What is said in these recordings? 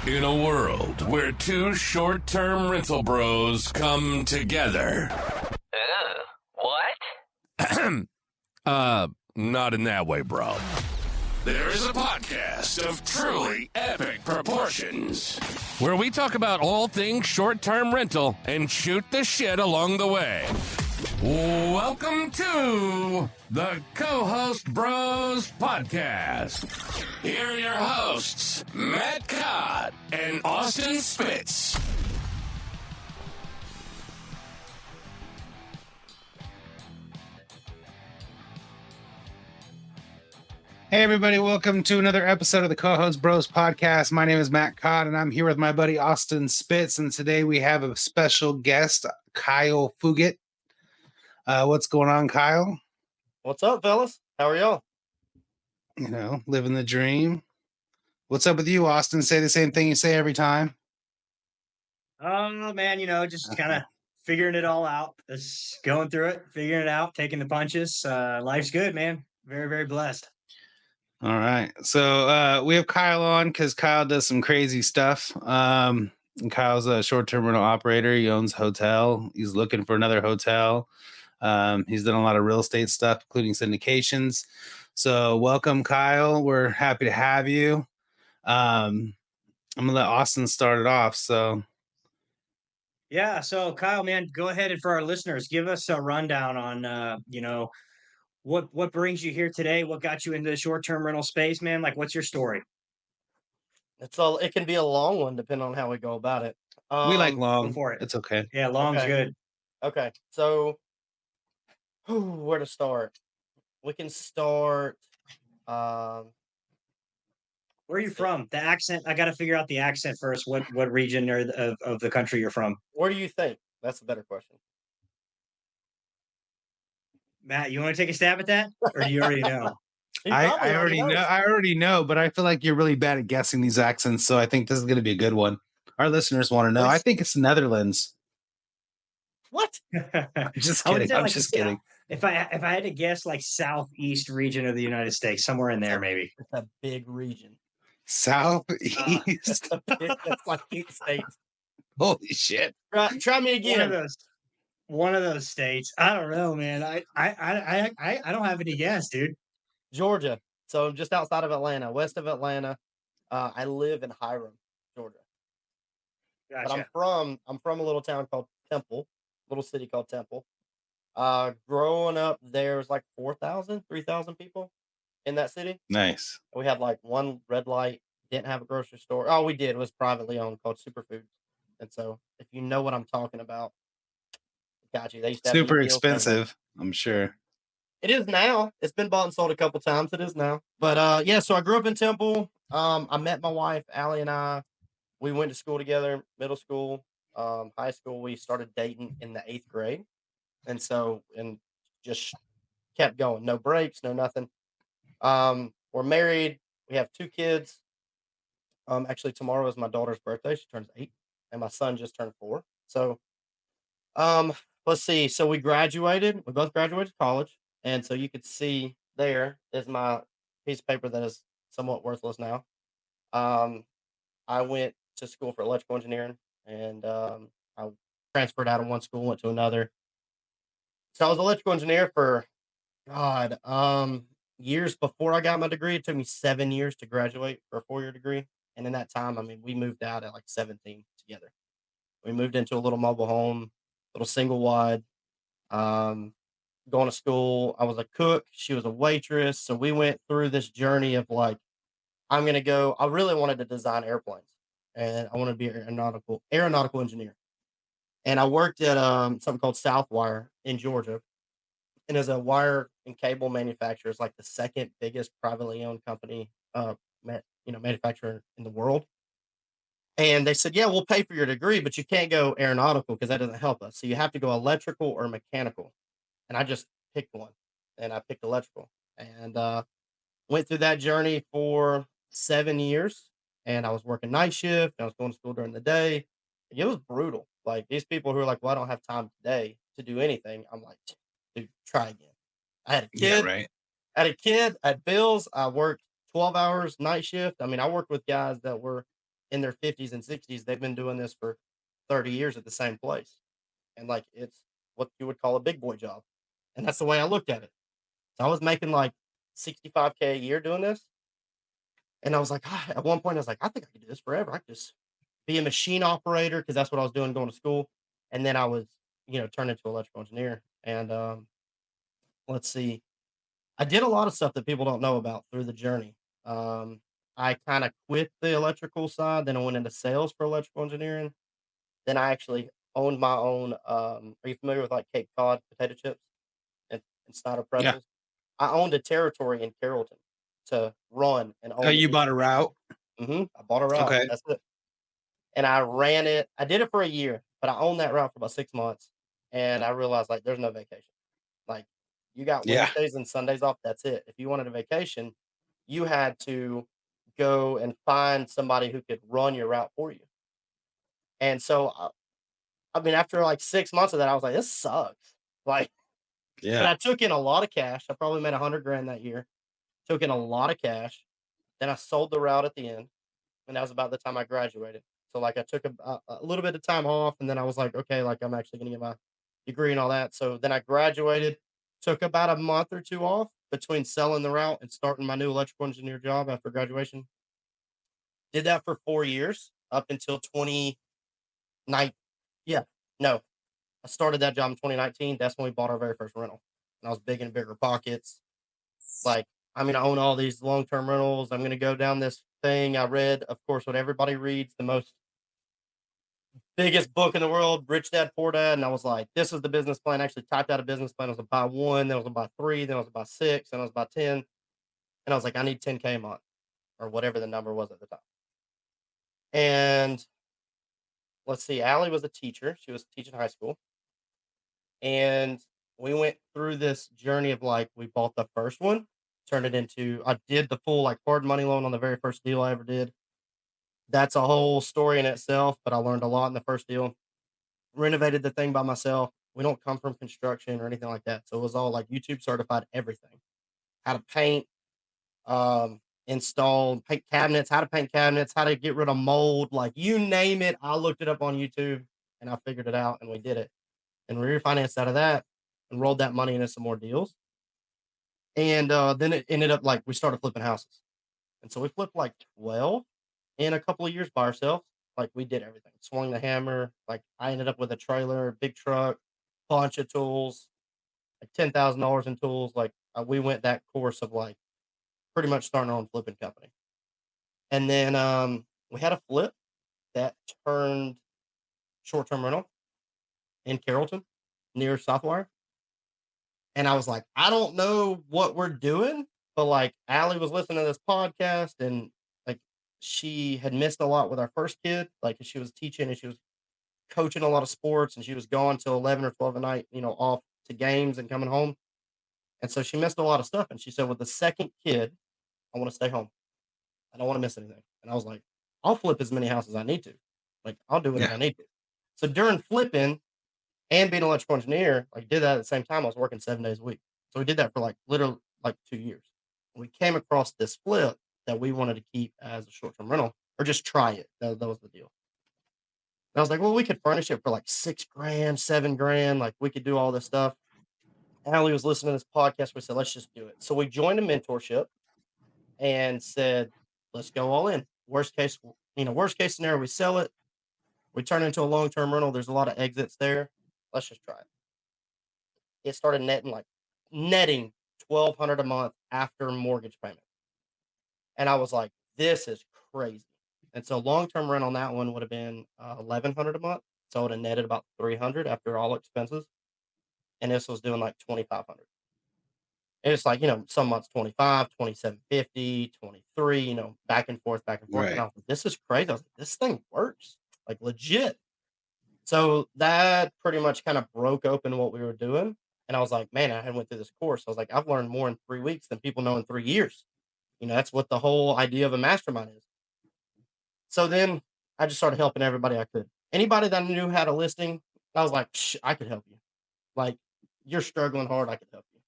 In a world where two short-term rental bros come together. What? Not in that way, bro. There's a podcast of truly epic proportions where we talk about all things short-term rental and shoot the shit along the way. Welcome to the Co-Host Bros Podcast. Here are your hosts, Matt Codd and Austin Spitz. Hey everybody, welcome to another episode of the Co-Host Bros Podcast. My name is Matt Codd and I'm here with my buddy Austin Spitz, and today we have a special guest, Kyle Fugatt. What's going on, Kyle? What's up, fellas? How are y'all? You know, living the dream. What's up with you, Austin? Say the same thing you say every time. Oh man, just kind of figuring it all out. Just going through it, figuring it out, taking the punches. Life's good, man. Very, very blessed. All right. So we have Kyle on because Kyle does some crazy stuff. And Kyle's a short-term rental operator. He owns a hotel. He's looking for another hotel. He's done a lot of real estate stuff, including syndications. So welcome, Kyle. We're happy to have you. I'm going to let Austin start it off. So Yeah. So Kyle, man, go ahead and for our listeners, give us a rundown on, what brings you here today? What got you into the short-term rental space, man? Like, what's your story? It can be a long one depending on how we go about it. we like long. Go for it. It's okay. Yeah, long's Okay. good. Okay, so where to start? We can start. Where are you from? The accent. I got to figure out the accent first. What region of the country you're from? Where do you think? That's a better question. Matt, you want to take a stab at that, or do you already know? He I probably already knows. know. I already know, but I feel like you're really bad at guessing these accents. So I think this is going to be a good one. Our listeners want to know. I think it's Netherlands. What? I'm just I would kidding. say, I'm like, just yeah, kidding. If I had to guess, like southeast region of the United States, somewhere in there, maybe. It's a big region. Southeast. That's like 8 states. Holy shit. Try me again. One of those states. I don't know, man. I don't have any guess, dude. Georgia. So just outside of Atlanta, west of Atlanta. I live in Hiram, Georgia. But Gotcha. I'm from a little town called Temple, little city called Temple. Growing up, there was like 3,000 people in that city. Nice. We had like one red light, didn't have a grocery store. All we did was privately owned called Superfoods. And so if you know what I'm talking about, got you. They used to have Super meat deals for everybody. expensive, I'm sure. It is now. It's been bought and sold a couple times. It is now. But yeah, so I grew up in Temple. I met my wife, Allie, and I. We went to school together, middle school, high school. We started dating in the 8th grade. And just kept going. No breaks, no nothing. We're married. We have 2 kids. Actually, tomorrow is my daughter's birthday. She turns 8. And my son just turned 4. So, let's see. So we graduated. We both graduated college. And so you could see there is my piece of paper that is somewhat worthless now. I went to school for electrical engineering, and I transferred out of one school, went to another. So I was an electrical engineer for, years before I got my degree. It took me 7 years to graduate for a 4-year degree. And in that time, I mean, we moved out at like 17 together. We moved into a little mobile home, little single wide, going to school. I was a cook. She was a waitress. So we went through this journey of like, I really wanted to design airplanes, and I wanted to be an aeronautical engineer. And I worked at something called Southwire in Georgia. And as a wire and cable manufacturer, it's like the second biggest privately owned company, manufacturer in the world. And they said, yeah, we'll pay for your degree, but you can't go aeronautical because that doesn't help us. So you have to go electrical or mechanical. And I just picked one, and I picked electrical, and went through that journey for 7 years. And I was working night shift. And I was going to school during the day. It was brutal. Like, these people who are like, well, I don't have time today to do anything. I'm like, dude, try again. I had a kid. Yeah, right. I had bills. I worked 12 hours night shift. I mean, I worked with guys that were in their 50s and 60s. They've been doing this for 30 years at the same place. And like, it's what you would call a big boy job. And that's the way I looked at it. So I was making like 65K a year doing this. And I was like, at one point, I was like, I think I could do this forever. I could just be a machine operator because that's what I was doing going to school. And then I was, turned into an electrical engineer. And let's see, I did a lot of stuff that people don't know about through the journey. I kind of quit the electrical side, then I went into sales for electrical engineering. Then I actually owned my own. Are you familiar with like Cape Cod potato chips and Snyder Yeah. pretzels? I owned a territory in Carrollton to run and own. Oh, you bought a route? I bought a route. Okay. That's it. And I ran it. I did it for a year, but I owned that route for about 6 months. And I realized like there's no vacation. Like you got Yeah. Wednesdays and Sundays off. That's it. If you wanted a vacation, you had to go and find somebody who could run your route for you. And so, I mean, after like 6 months of that, I was like, this sucks. Like, but Yeah. I took in a lot of cash. I probably made $100,000 that year. Took in a lot of cash. Then I sold the route at the end, and that was about the time I graduated. So like I took a little bit of time off, and then I was like, okay, like I'm actually gonna get my degree and all that. So then I graduated, took about a month or two off between selling the route and starting my new electrical engineer job after graduation. Did that for 4 years up until 2019. Yeah, no, I started that job in 2019. That's when we bought our very first rental. And I was big in bigger pockets. Like, I mean, I own all these long-term rentals. I'm going to go down this thing. I read, of course, what everybody reads, the most biggest book in the world, Rich Dad, Poor Dad. And I was like, this is the business plan. I actually typed out a business plan. I was going to buy one, then I was going to buy three, then I was going to buy six, then I was about 10. And I was like, I need 10K a month or whatever the number was at the time. And let's see, Allie was a teacher. She was teaching high school. And we went through this journey of like, we bought the first one, turned it into, I did the full like hard money loan on the very first deal I ever did. That's a whole story in itself, but I learned a lot in the first deal. Renovated the thing by myself. We don't come from construction or anything like that. So it was all like YouTube certified everything. How to paint, install paint cabinets, how to paint cabinets, how to get rid of mold, like you name it. I looked it up on YouTube and I figured it out and we did it. And we refinanced out of that and rolled that money into some more deals. And then it ended up like we started flipping houses. And so we flipped like 12 in a couple of years by ourselves. Like we did everything, swung the hammer. Like I ended up with a trailer, big truck, bunch of tools, like $10,000 in tools. Like we went that course of like pretty much starting our own flipping company. And then we had a flip that turned short-term rental in Carrollton near Southwire. And I was like, I don't know what we're doing, but like Allie was listening to this podcast and like she had missed a lot with our first kid. Like she was teaching and she was coaching a lot of sports and she was gone till 11 or 12 at night, off to games and coming home. And so she missed a lot of stuff. And she said, with the second kid, I want to stay home. I don't want to miss anything. And I was like, I'll flip as many houses as I need to. Like, I'll do whatever I need to. So during flipping and being an electrical engineer, like did that at the same time. I was working 7 days a week. So we did that for like literally like 2 years. We came across this flip that we wanted to keep as a short-term rental or just try it. That was the deal. And I was like, well, we could furnish it for like $6,000, $7,000. Like we could do all this stuff. Allie was listening to this podcast. We said, let's just do it. So we joined a mentorship and said, let's go all in. Worst case scenario, we sell it. We turn it into a long-term rental. There's a lot of exits there. Let's just try it. It started netting $1,200 a month after mortgage payment. And I was like, this is crazy. And so long-term rent on that one would have been $1,100 a month. So it would have netted about $300 after all expenses. And this was doing like $2,500. And it's like, some months 25, 27.50, 23, back and forth. Right. And I was like, this is crazy. I was like, this thing works, like legit. So that pretty much kind of broke open what we were doing. And I was like, man, I had went through this course. I was like, I've learned more in 3 weeks than people know in 3 years. That's what the whole idea of a mastermind is. So then I just started helping everybody I could. Anybody that knew how to listing, I was like, I could help you. Like, you're struggling hard, I could help you.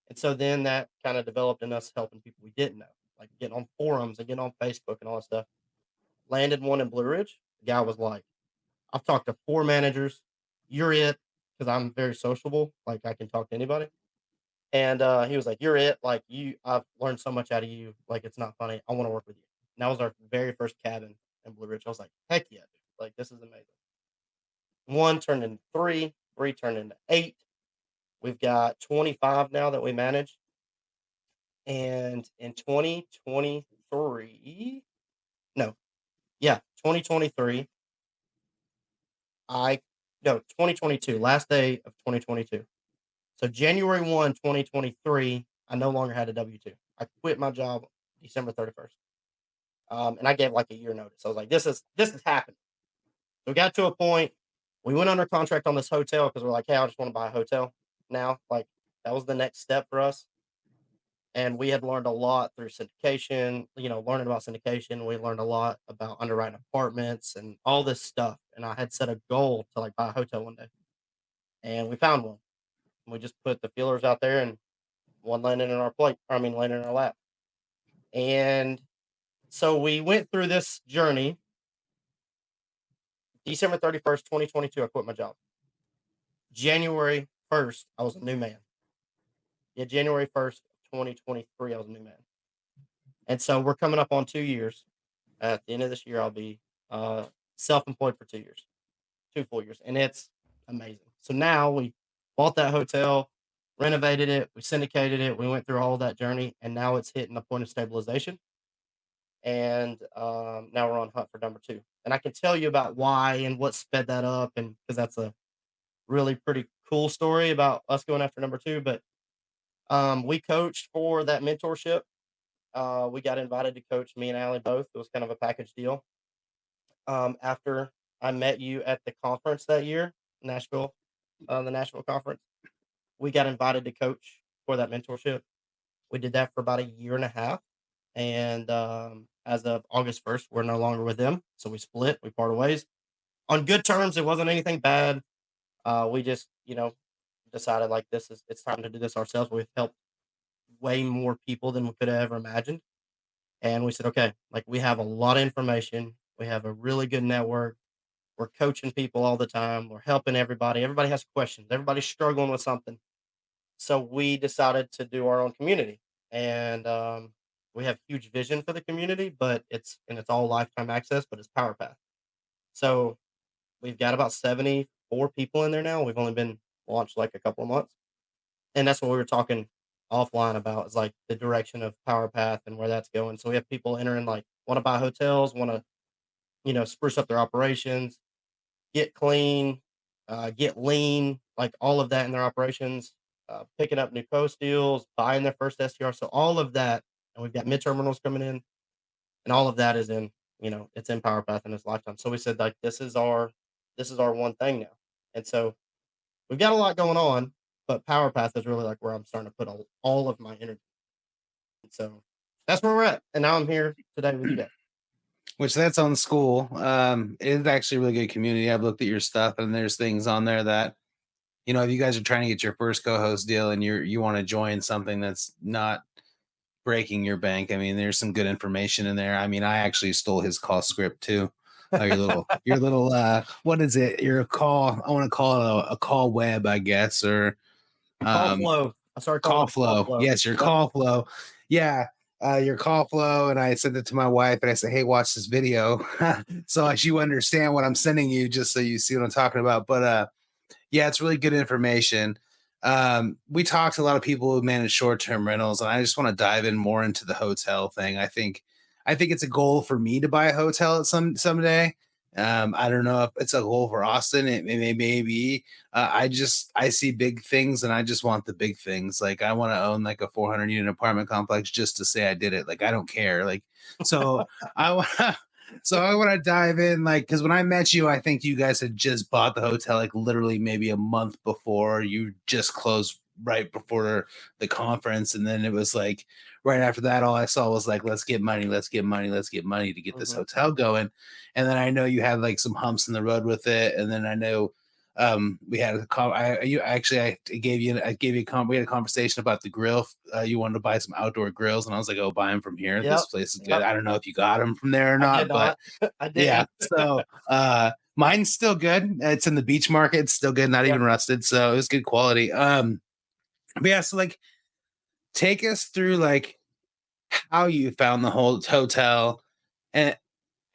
And so then that kind of developed in us helping people we didn't know, like getting on forums and getting on Facebook and all that stuff. landed one in Blue Ridge. The guy was like, I've talked to 4 managers. You're it. Because I'm very sociable. Like, I can talk to anybody. And he was like, you're it. Like, I've learned so much out of you. Like, it's not funny. I want to work with you. And that was our very first cabin in Blue Ridge. I was like, heck yeah, dude. Like, this is amazing. 1 turned into 3, 3 turned into 8. We've got 25 now that we manage. And in 2023, 2023, 2022, last day of 2022. So January 1, 2023, I no longer had a W-2. I quit my job December 31st. And I gave like a year notice. I was like, this is happening. So we got to a point, we went under contract on this hotel because we're like, hey, I just want to buy a hotel now. Like, that was the next step for us. And we had learned a lot through syndication, learning about syndication. We learned a lot about underwriting apartments and all this stuff. And I had set a goal to like buy a hotel one day. And we found one. We just put the feelers out there and one landed in our landed in our lap. And so we went through this journey. December 31st, 2022, I quit my job. January 1st, I was a new man. Yeah, January 1st, 2023, I was a new man. And so we're coming up on 2 years. At the end of this year, I'll be self-employed for 2 years, 2 full years. And it's amazing. So now we bought that hotel, renovated it, we syndicated it, we went through all that journey, and now it's hitting the point of stabilization. And now we're on hunt for number 2. And I can tell you about why and what sped that up, and because that's a really pretty cool story about us going after number 2. But we coached for that mentorship. We got invited to coach, me and Allie both. It was kind of a package deal. After I met you at the conference that year, Nashville, the Nashville conference, we got invited to coach for that mentorship. We did that for about a year and a half. And as of August 1st, we're no longer with them. So we split, we parted ways on good terms. It wasn't anything bad. We just, decided like it's time to do this ourselves. We've helped way more people than we could have ever imagined. And we said, okay, like we have a lot of information. We have a really good network. We're coaching people all the time. We're helping everybody. Everybody has questions. Everybody's struggling with something. So we decided to do our own community. And we have huge vision for the community, but it's all lifetime access, but it's Powerpath. So we've got about 74 people in there now. We've only been launched like a couple of months. And that's what we were talking offline about, is like the direction of Powerpath and where that's going. So we have people entering like want to buy hotels, want to, spruce up their operations, get clean, get lean, like all of that in their operations, picking up new post deals, buying their first STR. So all of that, and we've got mid-terminals coming in, and all of that is in, it's in Powerpath in its lifetime. So we said like, this is our one thing now. And so we've got a lot going on, but Powerpath is really like where I'm starting to put all of my energy. And so that's where we're at. And now I'm here today with you guys. Which that's on SKool. It's actually a really good community. I've looked at your stuff, and there's things on there that, if you guys are trying to get your first co-host deal and you want to join something that's not breaking your bank, I mean, there's some good information in there. I mean, I actually stole his call script too. Your little what is it? Your call. I want to call it a call web, I guess, or Call flow. I started calling call flow. Yes, your call flow. Yeah. Your call flow, and I sent it to my wife, and I said, "Hey, watch this video," so as you understand what I'm sending you, just so you see what I'm talking about. But yeah, it's really good information. We talked to a lot of people who manage short-term rentals, and I just want to dive in more into the hotel thing. I think it's a goal for me to buy a hotel someday. I don't know if it's a goal for Austin. It may be. I see big things, and I just want the big things. Like I want to own like a 400 unit apartment complex just to say I did it. Like I don't care. Like so I want. So I want to dive in, like, because when I met you, I think you guys had just bought the hotel, like literally maybe a month before. You just closed right before the conference, and then it was like right after that, all I saw was like, let's get money to get this hotel going. And then I know you had like some humps in the road with it, and then I know we had I gave you we had a conversation about the grill. You wanted to buy some outdoor grills, and I was like, "Oh, buy them from here. This place is good." I don't know if you got them from there or not, but I did. yeah. So mine's still good. It's in the beach market. It's still good, not even rusted. So it was good quality. But yeah, so like, take us through like how you found the whole hotel, and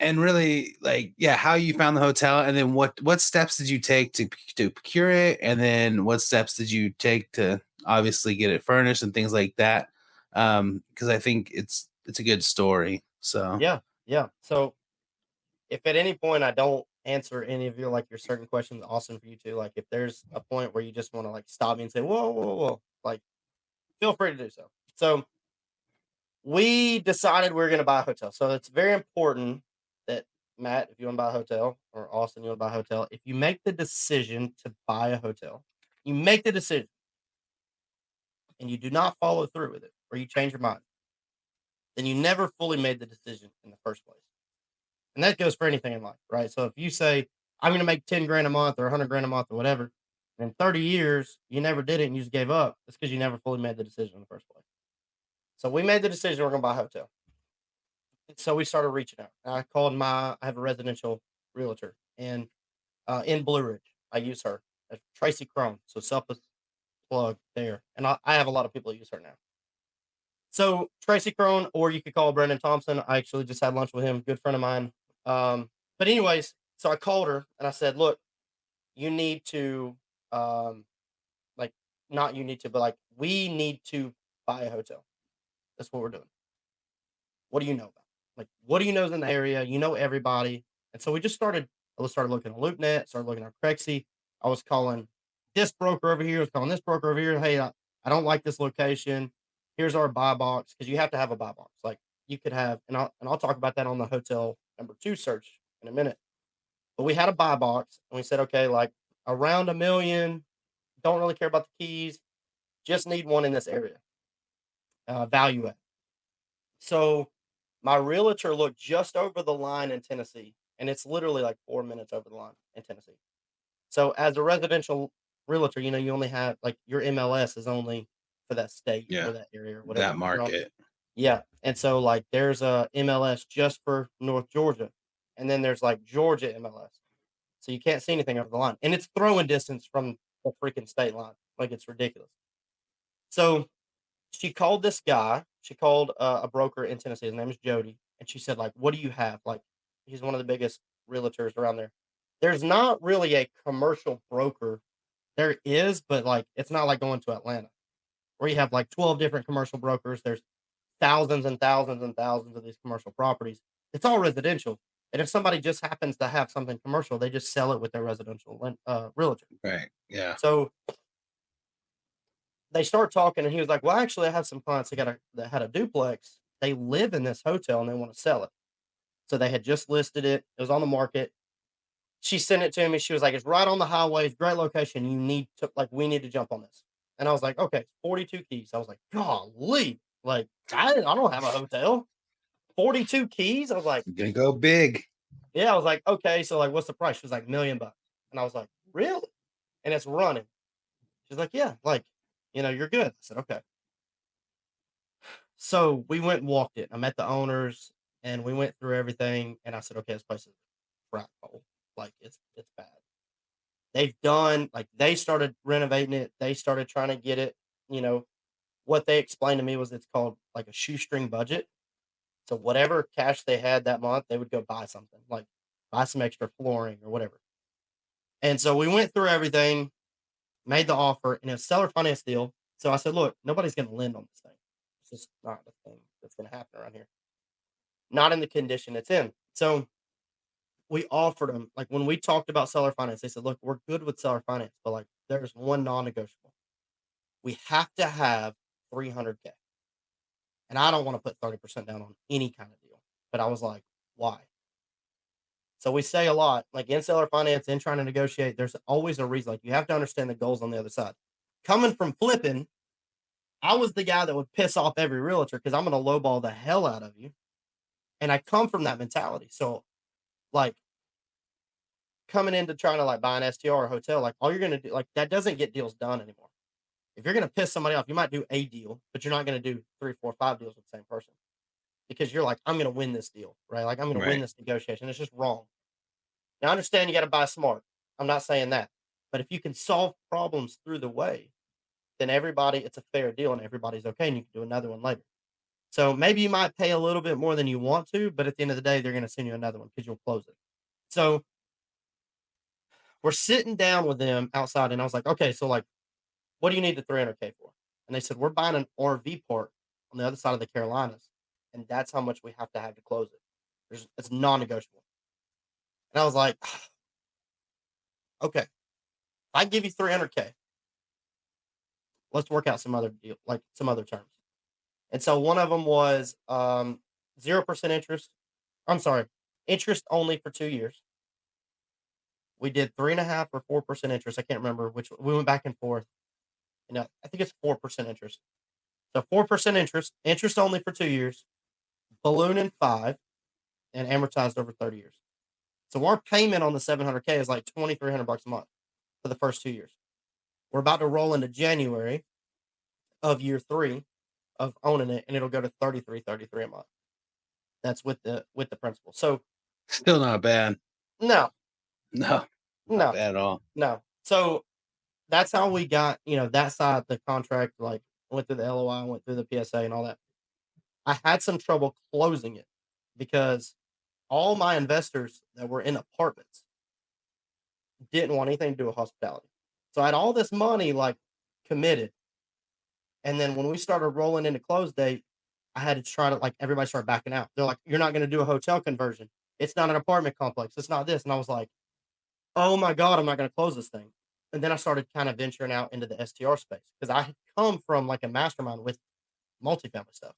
really like, yeah, how you found the hotel, and then what steps did you take to procure it, and then what steps did you take to obviously get it furnished and things like that. Because I think it's a good story. So yeah. So if at any point I don't answer any of your certain questions, awesome for you too. Like if there's a point where you just want to like stop me and say, whoa, like feel free to do so. So we decided we were going to buy a hotel. So it's very important that Matt, if you want to buy a hotel, or Austin, you want to buy a hotel, if you make the decision to buy a hotel, you make the decision and you do not follow through with it, or you change your mind, then you never fully made the decision in the first place. And that goes for anything in life, right? So if you say, I'm going to make 10 grand a month or 100 grand a month or whatever, and in 30 years, you never did it and you just gave up, it's because you never fully made the decision in the first place. So we made the decision we're going to buy a hotel. So we started reaching out. I called I have a residential realtor in Blue Ridge. I use her. Tracy Crone. So self plug there. And I have a lot of people that use her now. So Tracy Crone, or you could call Brendan Thompson. I actually just had lunch with him, good friend of mine. But anyways, so I called her and I said, look, you need to, not you need to, but like, we need to buy a hotel. That's what we're doing. What do you know about? Like, what do you know is in the area? You know everybody. And so we just started looking at LoopNet, started looking at Crexy. I was calling this broker over here, I was calling this broker over here. Hey, I don't like this location. Here's our buy box, because you have to have a buy box. Like you could have, and I'll talk about that on the hotel number 2 search in a minute. But we had a buy box and we said, okay, like around $1 million, don't really care about the keys, just need one in this area. Value add. So my realtor looked just over the line in Tennessee, and it's literally like 4 minutes over the line in Tennessee. So as a residential realtor, you only have like your MLS is only for that state or that area or whatever. That market. Yeah. And so like there's a MLS just for North Georgia, and then there's like Georgia MLS. So you can't see anything over the line, and it's throwing distance from the freaking state line. Like it's ridiculous. So she called this guy. She called a broker in Tennessee. His name is Jody. And she said, like, what do you have? Like, he's one of the biggest realtors around there. There's not really a commercial broker. There is, but like, it's not like going to Atlanta where you have like 12 different commercial brokers. There's thousands and thousands and thousands of these commercial properties. It's all residential. And if somebody just happens to have something commercial, they just sell it with their residential realtor. Right. Yeah. So they start talking, and he was like, well, actually, I have some clients that had a duplex. They live in this hotel and they want to sell it. So they had just listed it. It was on the market. She sent it to me. She was like, it's right on the highway. It's great location. We need to jump on this. And I was like, okay, 42 keys. I was like, golly, like, I don't have a hotel. 42 keys. I was like, you're gonna go big. Yeah. I was like, okay. So like, what's the price? She was like, $1 million. And I was like, really? And it's running. She's like, yeah, like, you're good. I said, okay. So we went and walked it. I met the owners and we went through everything. And I said, okay, this place is a crap hole. Like it's bad. They started renovating it. They started trying to get it, what they explained to me was it's called like a shoestring budget. So whatever cash they had that month, they would go buy something, like buy some extra flooring or whatever. And so we went through everything, made the offer, and it was a seller finance deal. So I said, look, nobody's going to lend on this thing. It's just not the thing that's going to happen around here. Not in the condition it's in. So we offered them, like when we talked about seller finance, they said, look, we're good with seller finance, but like there's one non-negotiable. We have to have $300K. And I don't want to put 30% down on any kind of deal. But I was like, why? So we say a lot, like in seller finance, in trying to negotiate, there's always a reason. Like you have to understand the goals on the other side. Coming from flipping, I was the guy that would piss off every realtor because I'm going to lowball the hell out of you. And I come from that mentality. So like coming into trying to like buy an STR or a hotel, like all you're going to do, like that doesn't get deals done anymore. If you're going to piss somebody off, you might do a deal, but you're not going to do 3, 4, 5 deals with the same person because you're like, I'm going to win this deal, right? Like I'm going to win Right. this negotiation. It's just wrong. Now I understand you got to buy smart. I'm not saying that, but if you can solve problems through the way, then it's a fair deal and everybody's okay. And you can do another one later. So maybe you might pay a little bit more than you want to, but at the end of the day, they're going to send you another one because you'll close it. So we're sitting down with them outside, and I was like, okay, so like, what do you need the 300K for? And they said, we're buying an RV park on the other side of the Carolinas, and that's how much we have to close it. It's non-negotiable. And I was like, okay, I give you 300K. Let's work out some other deal, like some other terms. And so one of them was 0% interest. I'm sorry, interest only for 2 years. We did 3.5 or 4% interest. I can't remember which. We went back and forth. And I think it's 4% interest. So 4% interest, interest only for 2 years, balloon in 5, and amortized over 30 years. So our payment on the 700K is like $2,300 a month for the first 2 years. We're about to roll into January of year 3 of owning it, and it'll go to $33 a month. That's with the principal. So Still not bad. no, Not bad at all. no. So that's how we got, that side, the contract, like went through the LOI, went through the PSA and all that. I had some trouble closing it because all my investors that were in apartments didn't want anything to do with hospitality. So I had all this money like committed. And then when we started rolling into close date, I had to try to like everybody started backing out. They're like, you're not going to do a hotel conversion. It's not an apartment complex. It's not this. And I was like, oh my God, I'm not going to close this thing. And then I started kind of venturing out into the STR space because I had come from like a mastermind with multifamily stuff.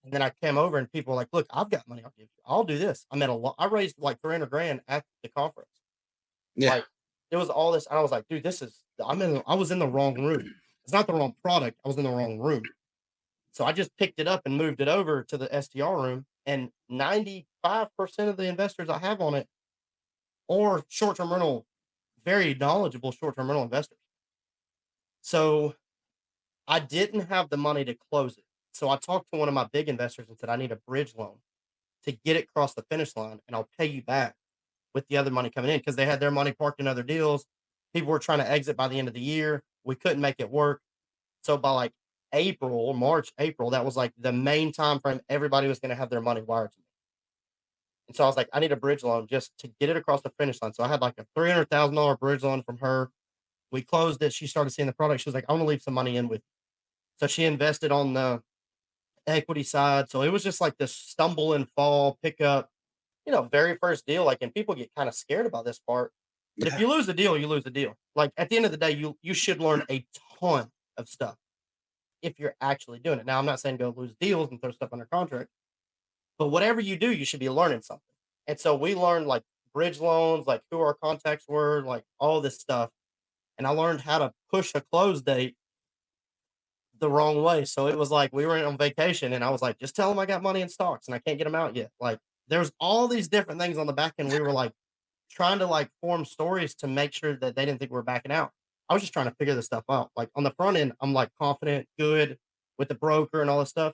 And then I came over and people were like, look, I've got money I'll give you. I'll do this. I raised like 300 grand at the conference. Yeah. Like it was all this. And I was like, dude, I was in the wrong room. It's not the wrong product. I was in the wrong room. So I just picked it up and moved it over to the STR room. And 95% of the investors I have on it are short-term rental, very knowledgeable short-term rental investors. So I didn't have the money to close it. So I talked to one of my big investors and said, I need a bridge loan to get it across the finish line, and I'll pay you back with the other money coming in because they had their money parked in other deals. People were trying to exit by the end of the year. We couldn't make it work. So by like March, April, that was like the main time frame everybody was going to have their money wired to me. And so I was like, I need a bridge loan just to get it across the finish line. So I had like a $300,000 bridge loan from her. We closed it. She started seeing the product. She was like, I want to leave some money in with you. So she invested on the equity side. So it was just like this stumble and fall pickup, very first deal. Like, and people get kind of scared about this part. But if you lose the deal, you lose the deal. Like at the end of the day, you should learn a ton of stuff if you're actually doing it. Now, I'm not saying go lose deals and throw stuff under contract, but whatever you do, you should be learning something. And so we learned like bridge loans, like who our contacts were, like all this stuff. And I learned how to push a close date the wrong way. So it was like we were on vacation and I was like, just tell them I got money in stocks and I can't get them out yet. Like there's all these different things on the back end. We were like trying to like form stories to make sure that they didn't think we were backing out. I was just trying to figure this stuff out. Like on the front end, I'm like confident, good with the broker and all this stuff.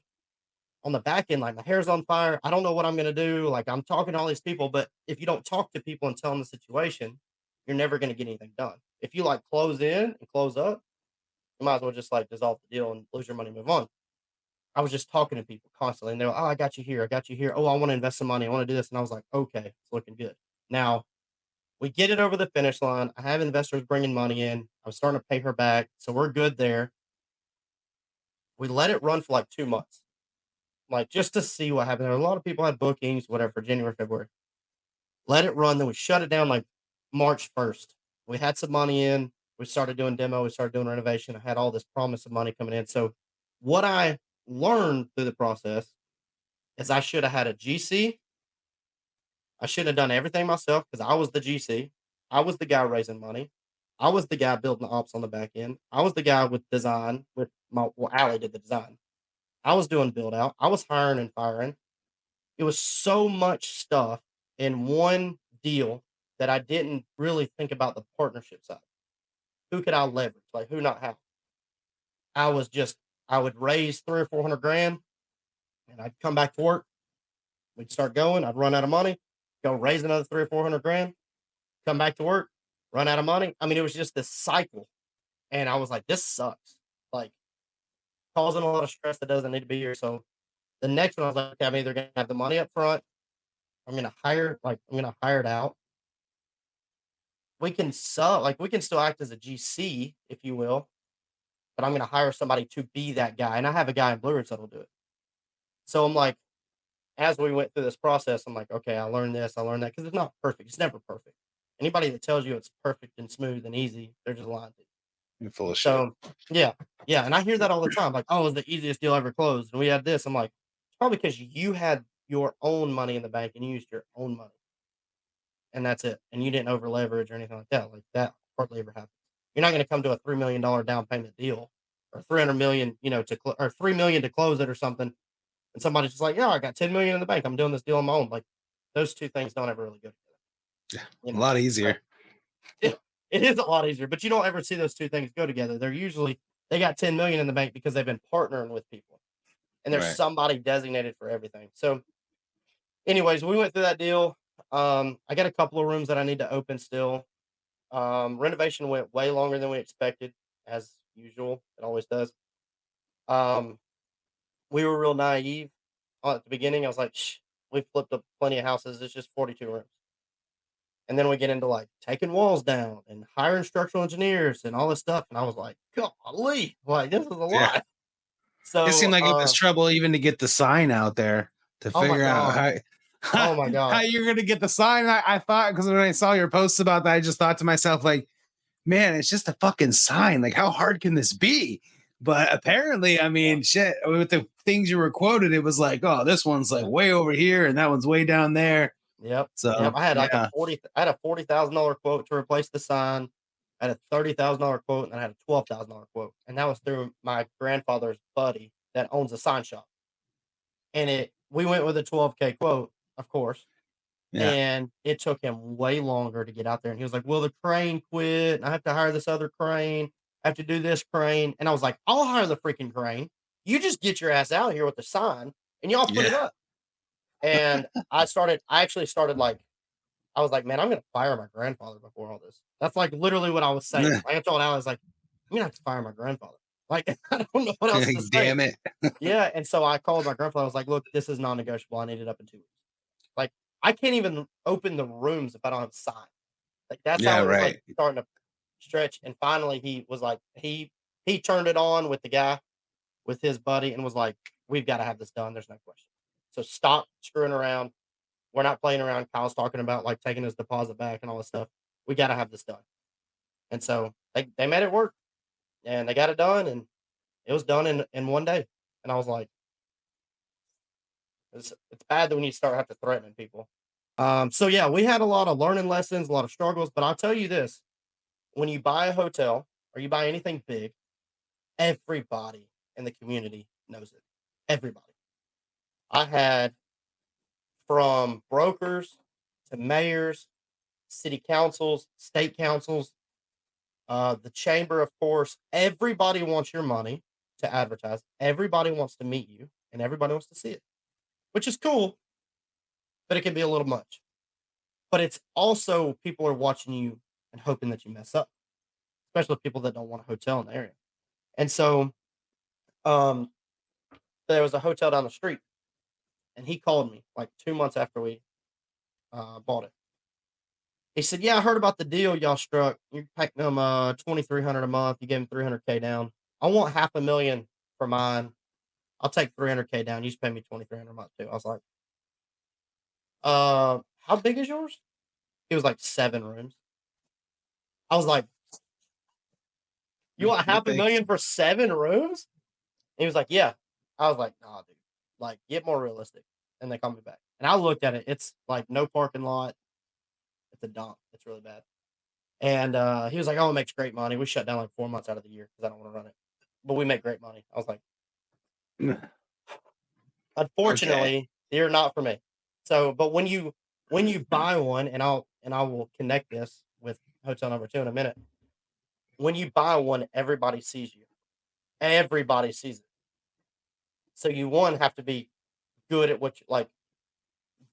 On the back end, like my hair's on fire. I don't know what I'm going to do. Like I'm talking to all these people, but if you don't talk to people and tell them the situation, you're never going to get anything done. If you like close in and close up, you might as well just like dissolve the deal and lose your money and move on. I was just talking to people constantly and they're like, oh, I got you here. I got you here. Oh, I want to invest some money. I want to do this. And I was like, okay, it's looking good. Now we get it over the finish line. I have investors bringing money in. I'm starting to pay her back. So we're good there. We let it run for like 2 months, like just to see what happened. A lot of people had bookings, whatever, for January, February. Let it run. Then we shut it down like March 1st. We had some money in. We started doing demo. We started doing renovation. I had all this promise of money coming in. So what I learned through the process is I should have had a GC. I shouldn't have done everything myself because I was the GC. I was the guy raising money. I was the guy building the ops on the back end. I was the guy with design Allie did the design. I was doing build out. I was hiring and firing. It was so much stuff in one deal that I didn't really think about the partnership side. Who could I leverage? Like who, not how. I would raise 300 or 400 grand, and I'd come back to work. We'd start going. I'd run out of money, go raise another 300 or 400 grand, come back to work, run out of money. I mean, it was just this cycle, and I was like, this sucks. Like causing a lot of stress that doesn't need to be here. So the next one, I was like, okay, I'm either gonna have the money up front, I'm gonna hire it out. We can we can still act as a GC, if you will, but I'm gonna hire somebody to be that guy. And I have a guy in Blue Ridge that'll do it. So I'm like, as we went through this process, I'm like, okay, I learned this, I learned that, because it's not perfect. It's never perfect. Anybody that tells you it's perfect and smooth and easy, they're just lying to you. You're full of shit. So yeah. And I hear that all the time. Like, oh, it was the easiest deal ever closed. And we had this. I'm like, it's probably because you had your own money in the bank and you used your own money. And that's it. And you didn't over leverage or anything like that. Like that hardly ever happens. You're not going to come to a $3 million down payment deal or 300 million, or 3 million to close it or something. And somebody's just like, yeah, I got 10 million in the bank. I'm doing this deal on my own. Like those two things don't ever really go together. Yeah, a lot easier. It is a lot easier, but you don't ever see those two things go together. They got 10 million in the bank because they've been partnering with people, and there's somebody designated for everything. So anyways, we went through that deal. I got a couple of rooms that I need to open still. Renovation went way longer than we expected, as usual. It always does. We were real naive at the beginning. I was like, we flipped up plenty of houses. It's just 42 rooms. And then we get into like taking walls down and hiring structural engineers and all this stuff. And I was like, golly, like this is a lot. So it seemed like it was trouble even to get the sign out there to figure out how you're going to get the sign. I thought, because when I saw your posts about that, I just thought to myself, like, man, it's just a fucking sign. Like, how hard can this be? But apparently, I mean, shit, with the things you were quoted, it was like, oh, this one's like way over here and that one's way down there. Yep. So I had a $40,000 quote to replace the sign. I had a $30,000 quote, and I had a $12,000 quote, and that was through my grandfather's buddy that owns a sign shop. And we went with a $12K quote, of course. Yeah. And it took him way longer to get out there. And he was like, well, the crane quit. I have to hire this other crane. I have to do this crane. And I was like, I'll hire the freaking crane. You just get your ass out here with the sign and y'all put it up. And I actually started like, I was like, man, I'm going to fire my grandfather before all this. That's like literally what I was saying. I told Al, I was like, I'm going to have to fire my grandfather. Like, I don't know what else to say. Damn it. Yeah. And so I called my grandfather. I was like, look, this is non-negotiable. I need it up in 2 weeks. Like, I can't even open the rooms if I don't have a sign. Like, that's how it was like starting to stretch. And finally, he was like, he turned it on with the guy, with his buddy, and was like, we've got to have this done. There's no question. So stop screwing around. We're not playing around. Kyle's talking about like taking his deposit back and all this stuff. We got to have this done. And so they made it work, and they got it done, and it was done in 1 day. And I was like, it's bad that when you start having to threaten people. So yeah, we had a lot of learning lessons, a lot of struggles, but I'll tell you this, when you buy a hotel or you buy anything big, everybody in the community knows it. Everybody. I had from brokers to mayors, city councils, state councils, the chamber, of course. Everybody wants your money to advertise. Everybody wants to meet you, and everybody wants to see it, which is cool, but it can be a little much. But it's also people are watching you and hoping that you mess up, especially people that don't want a hotel in the area. And so there was a hotel down the street, and he called me like 2 months after we bought it. He said, yeah, I heard about the deal y'all struck. You're paying them $2,300 a month. You gave him $300K down. I want $500,000 for mine. I'll take $300K down. You just pay me $2,300 a month too. I was like, how big is yours? It was like 7 rooms. I was like, you want $500,000 for 7 rooms? And he was like, yeah. I was like, nah, dude, like get more realistic. And they called me back. And I looked at it. It's like no parking lot. It's a dump. It's really bad. And he was like, oh, it makes great money. We shut down like 4 months out of the year because I don't want to run it. But we make great money. I was like, unfortunately, you're not for me. So, but when you when you buy one, and I will connect this with hotel number 2 in a minute. When you buy one, everybody sees you. Everybody sees it. So you have to be good at what you like,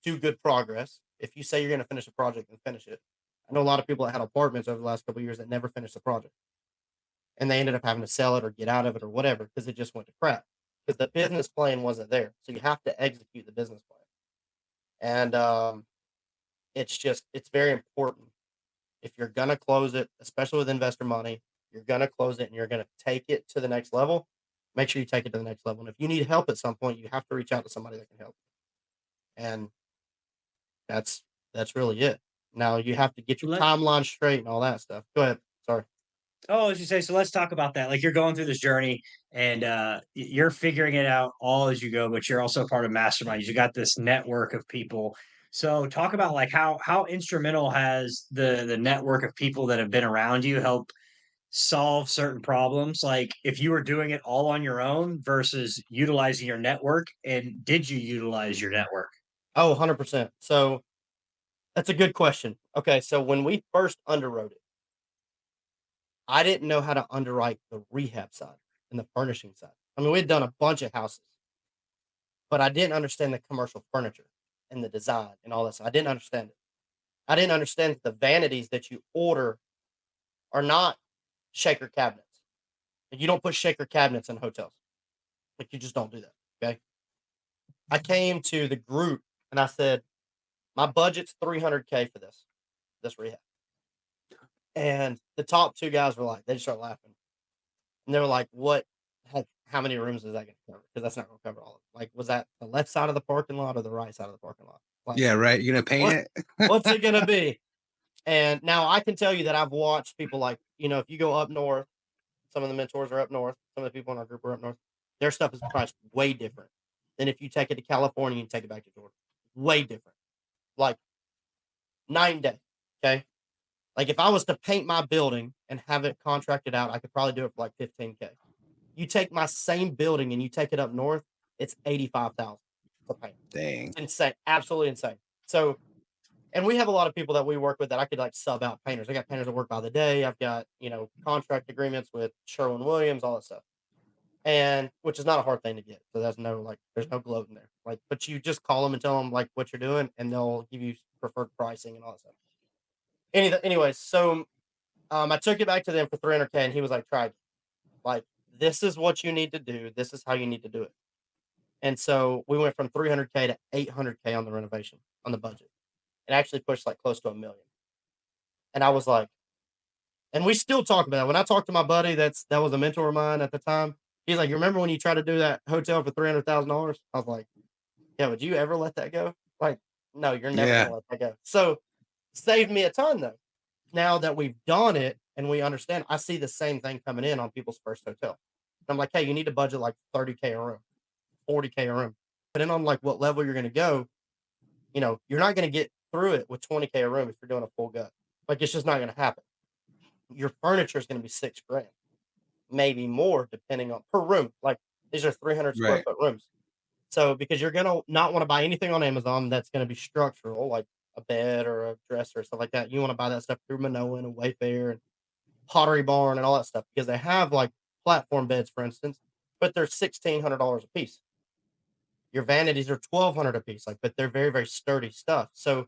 do good progress. If you say you're going to finish a project, then finish it. I know a lot of people that had apartments over the last couple of years that never finished the project, and they ended up having to sell it or get out of it or whatever because it just went to crap because the business plan wasn't there. So you have to execute the business plan, and it's very important. If you're going to close it, especially with investor money, you're going to close it and you're going to take it to the next level. Make sure you take it to the next level. And if you need help at some point, you have to reach out to somebody that can help. And that's really it. Now you have to get your timeline straight and all that stuff. Go ahead. Sorry. Oh, as you say, so let's talk about that. Like you're going through this journey and you're figuring it out all as you go, but you're also part of mastermind. You got this network of people. So talk about like how instrumental has the network of people that have been around you help solve certain problems? Like if you were doing it all on your own versus utilizing your network, and did you utilize your network? Oh, 100%. So that's a good question. Okay, so when we first underwrote it, I didn't know how to underwrite the rehab side and the furnishing side. I mean, we'd done a bunch of houses, but I didn't understand the commercial furniture and the design and all this. I didn't understand it. I didn't understand that the vanities that you order are not shaker cabinets. Like, you don't put shaker cabinets in hotels. Like, you just don't do that. Okay. I came to the group and I said, my budget's $300K for this rehab. And the top 2 guys were like, they just start laughing. And they were like, what? How many rooms is that going to cover? Because that's not going to cover all of it. Like, was that the left side of the parking lot or the right side of the parking lot? Like, Yeah, right. You're going to paint it? it? What's it going to be? And now I can tell you that I've watched people like, if you go up north, some of the mentors are up north, some of the people in our group are up north. Their stuff is priced way different than if you take it to California and take it back to Georgia. Way different. Like, night and day. Okay. Like, if I was to paint my building and have it contracted out, I could probably do it for like 15K. You take my same building and you take it up north, it's 85,000 to paint. Dang. It's insane. Absolutely insane. So, and we have a lot of people that we work with that I could like sub out painters. I got painters that work by the day. I've got, contract agreements with Sherwin-Williams, all that stuff. And which is not a hard thing to get. So there's no gloat in there. Like, but you just call them and tell them like what you're doing and they'll give you preferred pricing and all that stuff. Anyways, so I took it back to them for 300K and he was like, try it. Like, this is what you need to do. This is how you need to do it. And so we went from 300K to 800K on the renovation, on the budget. It actually pushed like close to $1 million. And I was like, and we still talk about it. When I talked to my buddy, that was a mentor of mine at the time. He's like, you remember when you tried to do that hotel for $300,000? I was like, yeah, would you ever let that go? Like, no, you're never going to let that go. So saved me a ton though. Now that we've done it and we understand, I see the same thing coming in on people's first hotel. And I'm like, hey, you need to budget like 30K a room, 40K a room. Depending on like what level you're going to go, you're not going to get through it with 20K a room if you're doing a full gut. Like, it's just not going to happen. Your furniture is going to be $6,000, maybe more depending on per room. Like, these are 300 square foot rooms. So because you're going to not want to buy anything on Amazon that's going to be structural, like a bed or a dresser or stuff like that. You want to buy that stuff through Minoan and Wayfair and Pottery Barn and all that stuff because they have like platform beds, for instance, but they're $1,600 a piece. Your vanities are $1,200 a piece, like, but they're very, very sturdy stuff. So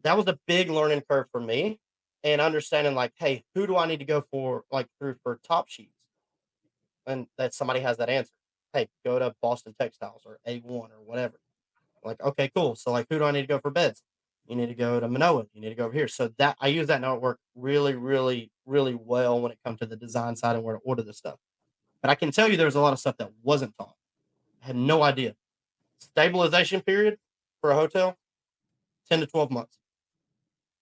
that was a big learning curve for me and understanding like, hey, who do I need to go for for top sheets? And that somebody has that answer. Hey, go to Boston Textiles or A1 or whatever. Like, okay, cool. So like, who do I need to go for beds? You need to go to Manoa. You need to go over here. So that I use that network really, really, really well when it comes to the design side and where to order this stuff. But I can tell you there's a lot of stuff that wasn't taught. I had no idea. Stabilization period for a hotel, 10 to 12 months.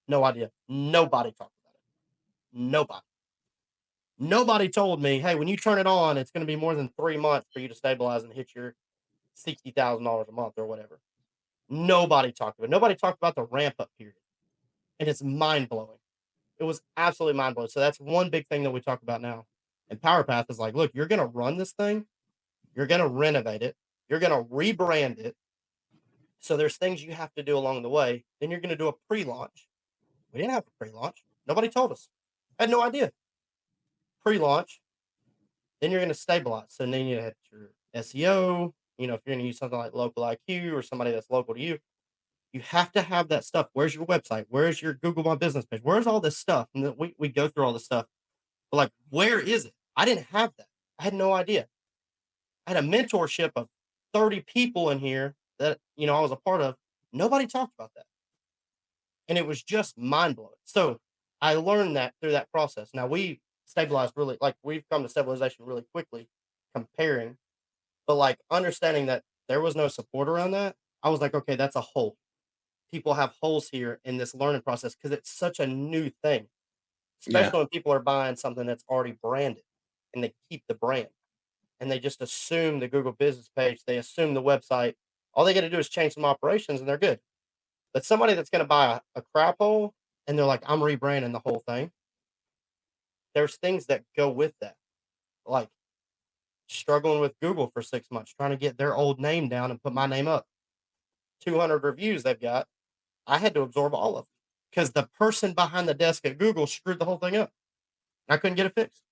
No idea. Nobody talked about it. Nobody told me, hey, when you turn it on, it's going to be more than 3 months for you to stabilize and hit your $60,000 a month or whatever. Nobody talked about it. Nobody talked about the ramp up period. And it's mind blowing. It was absolutely mind blowing. So that's one big thing that we talk about now. And Powerpath is like, look, you're going to run this thing. You're going to renovate it. You're going to rebrand it. So there's things you have to do along the way. Then you're going to do a pre-launch. We didn't have a pre-launch. Nobody told us. I had no idea. Pre-launch. Then you're going to stabilize. So then you have your SEO. You know, if you're going to use something like Local IQ or somebody that's local to you, you have to have that stuff. Where's your website? Where's your Google My Business page? Where's all this stuff? And then we go through all this stuff. But like, where is it? I didn't have that. I had no idea. I had a mentorship of 30 people in here that, you know, I was a part of. Nobody talked about that. And it was just mind blowing. So I learned that through that process. Now we stabilized really, like we've come to stabilization really quickly comparing, but like understanding that there was no support around that. I was like, okay, that's a hole. People have holes here in this learning process because it's such a new thing, especially when people are buying something that's already branded and they keep the brand and they just assume the Google business page, they assume the website. All they got to do is change some operations and they're good. But somebody that's going to buy a crap hole and they're like, I'm rebranding the whole thing. There's things that go with that, like struggling with Google for 6 months, trying to get their old name down and put my name up. 200 reviews they've got. I had to absorb all of them because the person behind the desk at Google screwed the whole thing up. I couldn't get it fixed.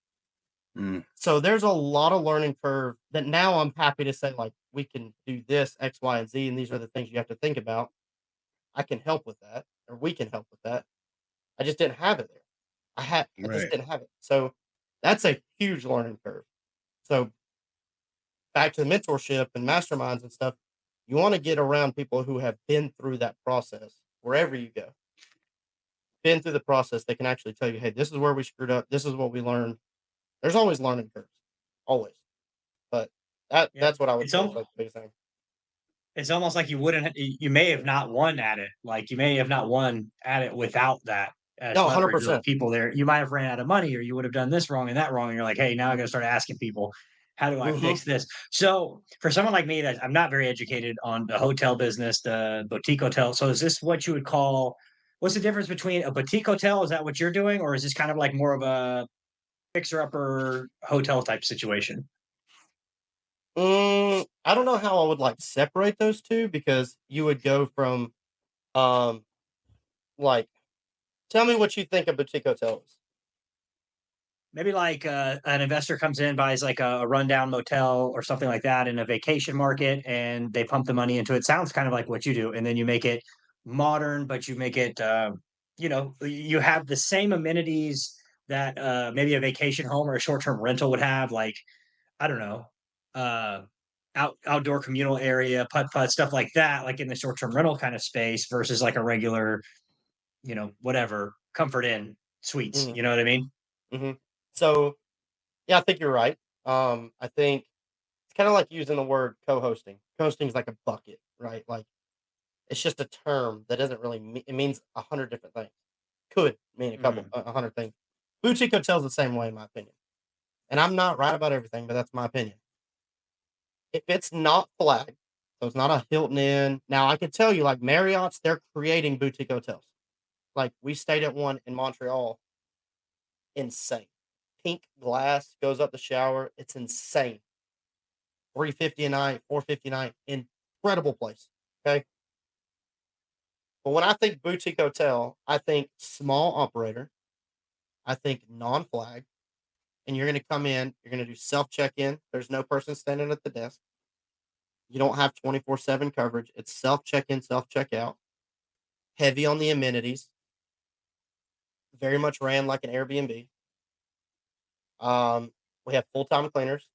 So there's a lot of learning curve that now I'm happy to say, like, we can do this, X, Y, and Z, and these are the things you have to think about. I can help with that, or we can help with that. I just didn't have it there. I just didn't have it. So that's a huge learning curve. So back to the mentorship and masterminds and stuff, you want to get around people who have been through that process wherever you go. Been through the process, they can actually tell you, hey, this is where we screwed up. This is what we learned. There's always learning curves, always. But that's what I would say is like the biggest thing. It's almost like you may have not won at it. Like you may have not won at it without that. No, For your 100%. people there, you might have ran out of money, or you would have done this wrong and that wrong. And you're like, hey, now I got to start asking people, how do I fix this? So for someone like me, that I'm not very educated on the hotel business, the boutique hotel. So is this what you would call? What's the difference between a boutique hotel? Is that what you're doing, or is this kind of like more of a fixer-upper hotel type situation? I don't know how I would like separate those two because you would go from, like, tell me what you think a boutique hotel is. Maybe like an investor comes in, buys like a rundown motel or something like that in a vacation market, and they pump the money into it. Sounds kind of like what you do, and then you make it modern, but you make it, you have the same amenities that maybe a vacation home or a short-term rental would have, like I don't know, uh, outdoor communal area, putt putt stuff like that, like in the short-term rental kind of space versus like a regular, whatever comfort inn suites. Mm-hmm. You know what I mean? Mm-hmm. So, yeah, I think you're right. I think it's kind of like using the word co-hosting. Co-hosting is like a bucket, right? Like it's just a term that doesn't really mean, it means 100 different things. Could mean a 100 things. Boutique hotels the same way, in my opinion. And I'm not right about everything, but that's my opinion. If it's not flagged, so it's not a Hilton Inn. Now I can tell you, like Marriott's, they're creating boutique hotels. Like we stayed at one in Montreal. Insane. Pink glass goes up the shower. It's insane. $350 a night, $450 a night. Incredible place. Okay. But when I think boutique hotel, I think small operator. I think non-flag. And you're going to come in, you're going to do self check-in. There's no person standing at the desk. You don't have 24/7 coverage. It's self check-in, self check-out. Heavy on the amenities. Very much ran like an Airbnb. We have full-time cleaners.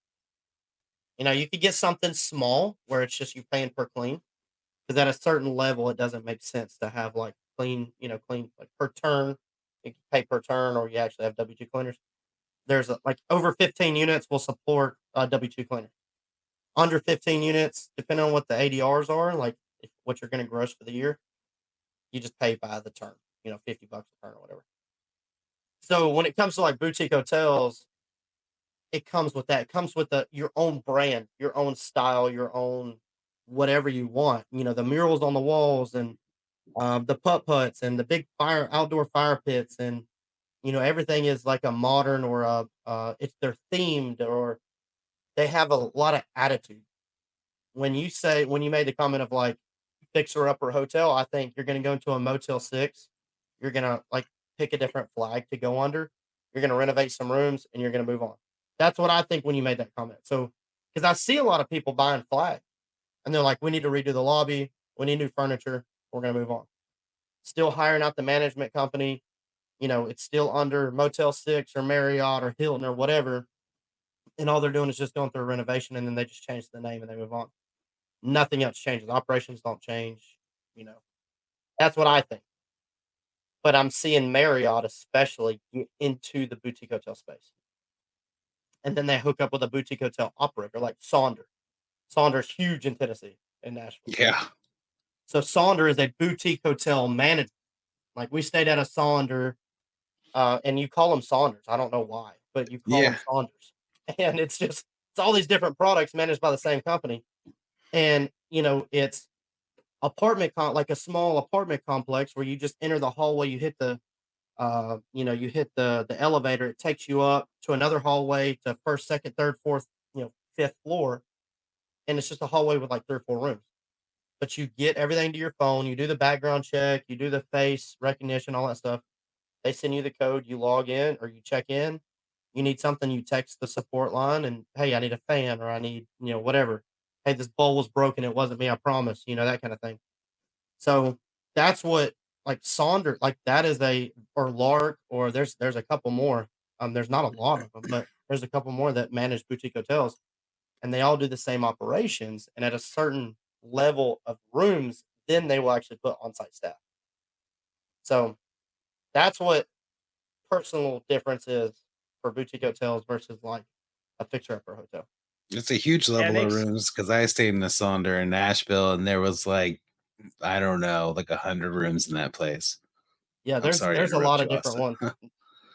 You know, you could get something small where it's just you paying per clean. Because at a certain level, it doesn't make sense to have like clean like per turn. You can pay per turn, or you actually have W2 cleaners. There's like over 15 units will support a W2 cleaner. Under 15 units, depending on what the ADRs are, like what you're going to gross for the year, you just pay by the turn, $50 a turn or whatever. So when it comes to like boutique hotels, it comes with that. It comes with your own brand, your own style, your own whatever you want. The murals on the walls and the putt putts and the big outdoor fire pits and everything is like a modern or they're themed or they have a lot of attitude. When you made the comment of like fixer-upper hotel, I think you're gonna go into a Motel 6. You're gonna, like, pick a different flag to go under. You're gonna renovate some rooms, and you're gonna move on. That's what I think when you made that comment. So, because I see a lot of people buying flags, and they're like, "We need to redo the lobby. We need new furniture. We're gonna move on." Still hiring out the management company. It's still under Motel 6 or Marriott or Hilton or whatever, and all they're doing is just going through a renovation, and then they just change the name and they move on. Nothing else changes. Operations don't change. You know, that's what I think. But I'm seeing Marriott especially get into the boutique hotel space. And then they hook up with a boutique hotel operator like Sonder. Sonder's huge in Tennessee and Nashville. Yeah. So Sonder is a boutique hotel manager. Like we stayed at a Sonder, and you call them Saunders. I don't know why, but you call them Saunders. And it's all these different products managed by the same company. And, it's like a small apartment complex where you just enter the hallway, you hit the elevator, it takes you up to another hallway to first, second, third, fourth, fifth floor. And it's just a hallway with like 3 or 4 rooms. But you get everything to your phone, you do the background check, you do the face recognition, all that stuff. They send you the code, you log in or you check in. You need something, you text the support line and, hey, I need a fan or I need, whatever. Hey, this bowl was broken. It wasn't me. I promise, that kind of thing. So that's what like Sonder, like that is or Lark, or there's a couple more. There's not a lot of them, but there's a couple more that manage boutique hotels and they all do the same operations. And at a certain level of rooms, then they will actually put on-site staff. So that's what personal difference is for boutique hotels versus like a fixer-upper hotel. It's a huge level of rooms because I stayed in a Sonder in Nashville and there was like, I don't know, like 100 rooms in that place. Yeah, there's a lot of different ones.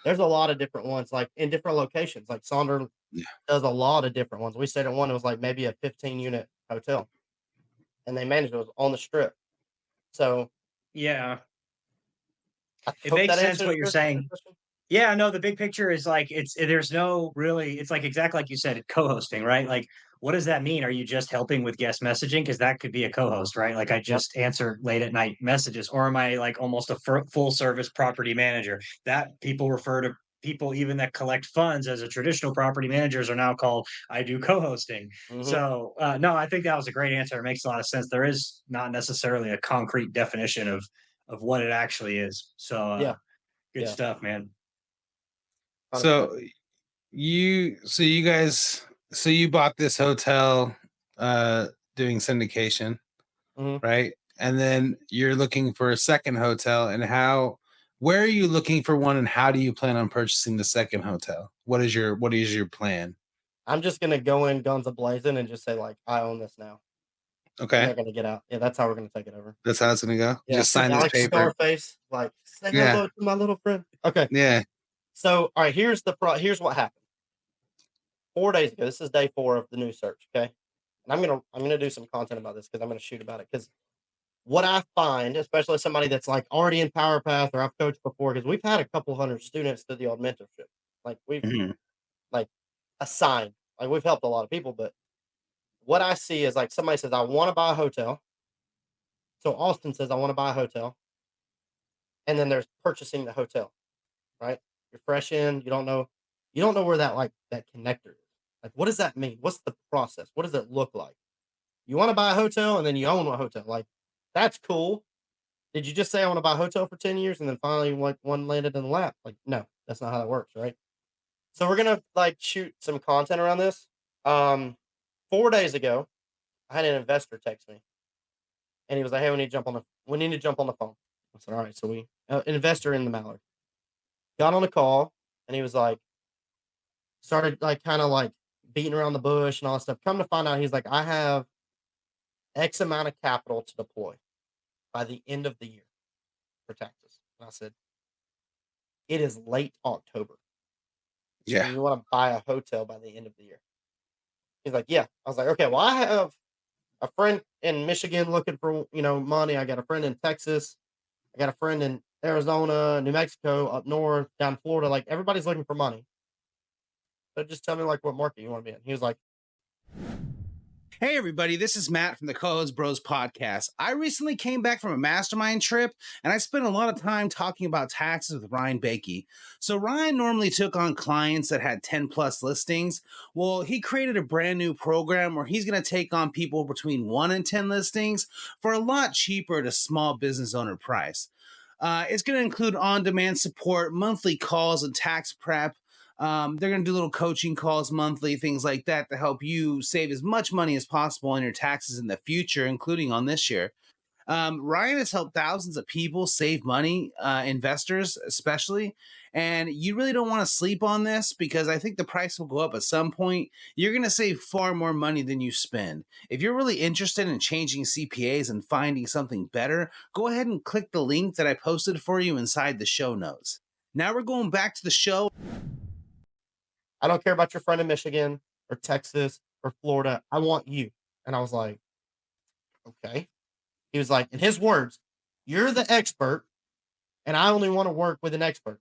There's a lot of different ones, like in different locations. Like Sonder does a lot of different ones. We stayed at one, it was like maybe a 15-unit hotel. And they managed it was on the strip. So yeah. It makes sense what you're saying. Yeah, no, the big picture is like there's no really, it's like exactly like you said, co-hosting, right? Like, what does that mean? Are you just helping with guest messaging? Because that could be a co-host, right? Like I just answer late at night messages, or am I like almost a full service property manager? That people refer to people even that collect funds as a traditional property managers are now called I do co-hosting. Mm-hmm. So no, I think that was a great answer. It makes a lot of sense. There is not necessarily a concrete definition of what it actually is. So good stuff, man. So you bought this hotel doing syndication, right? And then you're looking for a second hotel. And where are you looking for one, and how do you plan on purchasing the second hotel? What is your plan? I'm just gonna go in guns a-blazing and just say like, I own this now. Okay. I'm not gonna get out. Yeah, that's how we're gonna take it over. That's how it's gonna go. Yeah. Just sign this paper. Scarface, like say hello to my little friend. Okay. Yeah. So all right, here's what happened. 4 days ago, this is day 4 of the new search. Okay, and I'm gonna do some content about this because I'm gonna shoot about it. Because what I find, especially somebody that's like already in Powerpath or I've coached before, because we've had a couple hundred students to the old mentorship. Like we've like assigned, like we've helped a lot of people, but what I see is like somebody says, I want to buy a hotel. So Austin says, I want to buy a hotel. And then there's purchasing the hotel, right? You're fresh in, you don't know where that connector is. Like, what does that mean? What's the process? What does it look like? You want to buy a hotel and then you own a hotel. Like, that's cool. Did you just say I want to buy a hotel for 10 years and then finally one landed in the lap? Like, no, that's not how that works, right? So we're gonna shoot some content around this. 4 days ago, I had an investor text me, and he was like, "Hey, we need to jump on the phone." I said, "All right." So we an investor in the Mallard got on a call, and he was like, started kind of beating around the bush and all that stuff. Come to find out, he's like, "I have X amount of capital to deploy by the end of the year for taxes." And I said, "It is late October. Yeah, you want to buy a hotel by the end of the year?" He's like, "Yeah." I was like, "Okay, well, I have a friend in Michigan looking for, money. I got a friend in Texas. I got a friend in Arizona, New Mexico, up north, down Florida. Like, everybody's looking for money. So just tell me, what market you want to be in." He was like, Hey, everybody, this is Matt from the Co-Host Bros podcast. I recently came back from a mastermind trip, and I spent a lot of time talking about taxes with Ryan Bakke. So Ryan normally took on clients that had 10 plus listings. Well, he created a brand new program where he's going to take on people between 1 and 10 listings for a lot cheaper at a small business owner price. It's going to include on-demand support, monthly calls, and tax prep. They're going to do little coaching calls monthly, things like that, to help you save as much money as possible on your taxes in the future, including on this year. Ryan has helped thousands of people save money, investors especially. And you really don't want to sleep on this because I think the price will go up at some point. You're going to save far more money than you spend. If you're really interested in changing CPAs and finding something better, go ahead and click the link that I posted for you inside the show notes. Now we're going back to the show. I don't care about your friend in Michigan or Texas or Florida. I want you. And I was like, okay. He was like, in his words, you're the expert, and I only want to work with an expert.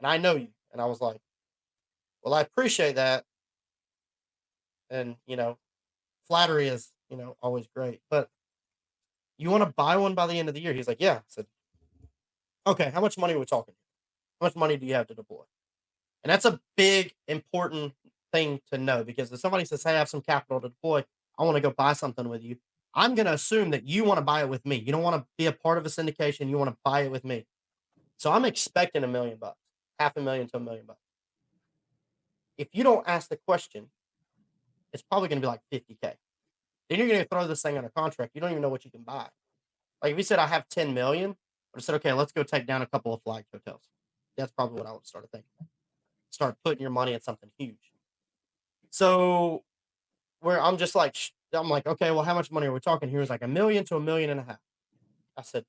And I know you. And I was like, well, I appreciate that. And, flattery is, always great. But you want to buy one by the end of the year? He's like, yeah. I said, okay, how much money are we talking? How much money do you have to deploy? And that's a big, important thing to know, because if somebody says, hey, I have some capital to deploy, I want to go buy something with you, I'm going to assume that you want to buy it with me. You don't want to be a part of a syndication. You want to buy it with me. So I'm expecting $1 million, $500,000 to $1 million. If you don't ask the question, it's probably going to be like $50K. Then you're going to throw this thing on a contract. You don't even know what you can buy. Like if you said I have $10 million, I said, okay, let's go take down a couple of flag hotels. That's probably what I would start thinking. Start putting your money at something huge. So where I'm just like, I'm like, okay, well, how much money are we talking here? It's like $1 million to $1.5 million. I said,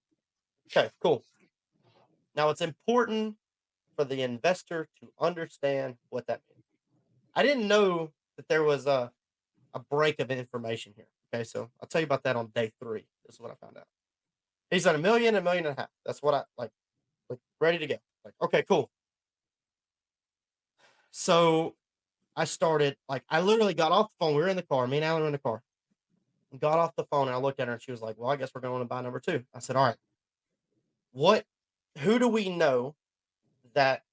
okay, cool. Now it's important for the investor to understand what that means. I didn't know that there was a break of information here. Okay, so I'll tell you about that on day 3. This is what I found out. He said $1 million, $1.5 million. That's what I like ready to go. Like, okay, cool. So I started, I literally got off the phone. We were in the car. Me and Alan were in the car. Got off the phone and I looked at her and she was like, well, I guess we're going to buy number 2. I said, all right, who do we know that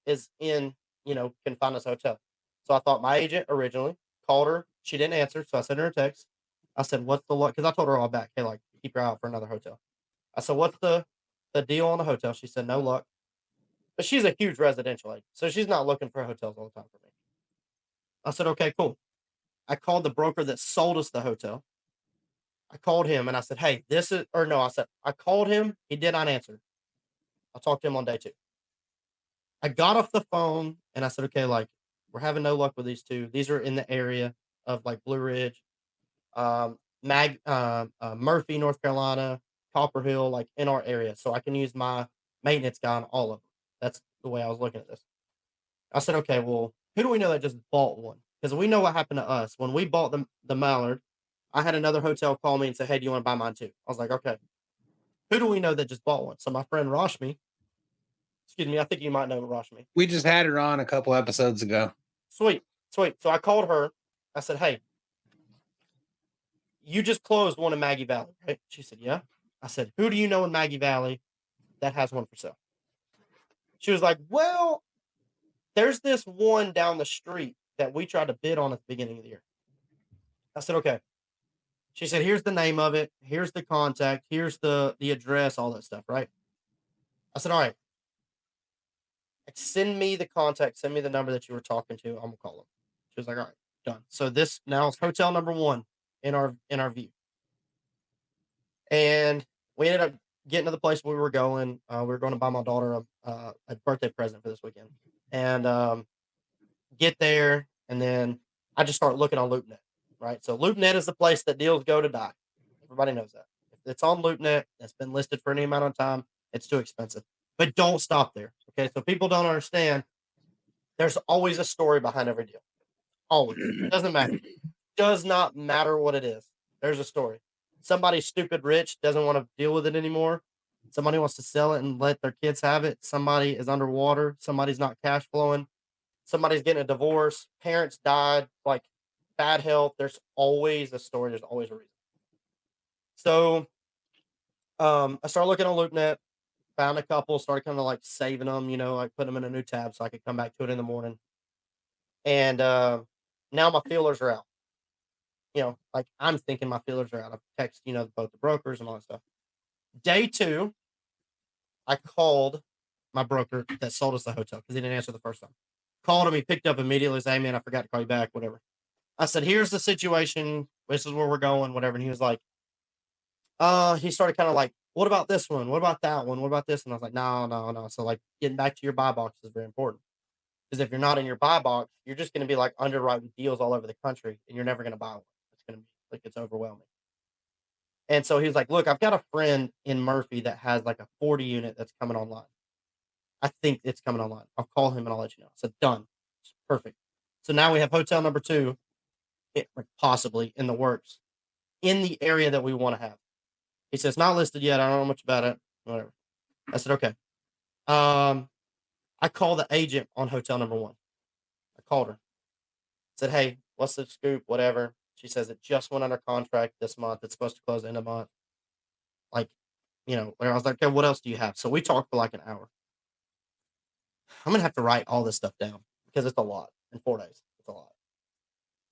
is in, can find us a hotel? So I thought my agent originally called her. She didn't answer. So I sent her a text. I said, what's the luck? Because I told her all back, hey, keep your eye out for another hotel. I said, what's the deal on the hotel? She said, no luck. But she's a huge residential agent. So she's not looking for hotels all the time for me. I said, okay, cool. I called the broker that sold us the hotel. I called him and I said, hey, I called him. He did not answer. I talked to him on day 2. I got off the phone and I said, okay, we're having no luck with these 2. These are in the area of Blue Ridge, Murphy, North Carolina, Copper Hill, in our area. So I can use my maintenance guy on all of them. That's the way I was looking at this. I said, okay, well, who do we know that just bought one? Because we know what happened to us. When we bought the Mallard, I had another hotel call me and say, hey, do you want to buy mine too? I was like, okay. Who do we know that just bought one? So my friend Rashmi, I think you might know Rashmi. We just had her on a couple episodes ago. Sweet. So I called her. I said, hey, you just closed one in Maggie Valley, right? She said, yeah. I said, who do you know in Maggie Valley that has one for sale? She was like, well, there's this one down the street that we tried to bid on at the beginning of the year. I said, okay. She said, here's the name of it. Here's the contact. Here's the address, all that stuff, right? I said, all right. Send me the contact. Send me the number that you were talking to. I'm going to call them. She was like, all right, done. So this now is hotel number 1 in our view. And we ended up getting to the place we were going. We were going to buy my daughter a birthday present for this weekend. And get there. And then I just start looking on LoopNet, right? So LoopNet is the place that deals go to die. Everybody knows that. If it's on LoopNet, that's been listed for any amount of time, it's too expensive. But don't stop there, okay? So people don't understand. There's always a story behind every deal. Always. It doesn't matter. Does not matter what it is. There's a story. Somebody's stupid rich, doesn't want to deal with it anymore. Somebody wants to sell it and let their kids have it. Somebody is underwater. Somebody's not cash flowing. Somebody's getting a divorce. Parents died. bad health. There's always a story. There's always a reason. So I started looking on LoopNet, found a couple, started kind of like saving them, like put them in a new tab so I could come back to it in the morning. And now my feelers are out. Like I'm thinking my feelers are out. I've texted, both the brokers and all that stuff. Day 2, I called my broker that sold us the hotel because he didn't answer the first time. Called him, he picked up immediately, said, "Hey man, I forgot to call you back, whatever." I said, "Here's the situation. This is where we're going, whatever." And he was like, he started kind of like, "What about this one? What about that one? What about this?" And I was like, "No, no, no." So like getting back to your buy box is very important. Because if you're not in your buy box, you're just going to be like underwriting deals all over the country and you're never going to buy one. It's going to be like, it's overwhelming. And so he was like, "Look, I've got a friend in Murphy that has like a 40 unit that's coming online. I think it's coming online. I'll call him and I'll let you know." I said, "Done." Perfect. So now we have hotel number 2, like possibly in the works in the area that we want to have. He says, "Not listed yet. I don't know much about it." Whatever. I said, "Okay." I called the agent on hotel number 1. I called her. Said, "Hey, what's the scoop? Whatever." She says it just went under contract this month. It's supposed to close end of month. Like, I was like, "Okay, what else do you have?" So we talked for like an hour. I'm gonna have to write all this stuff down because it's a lot in 4 days. It's a lot.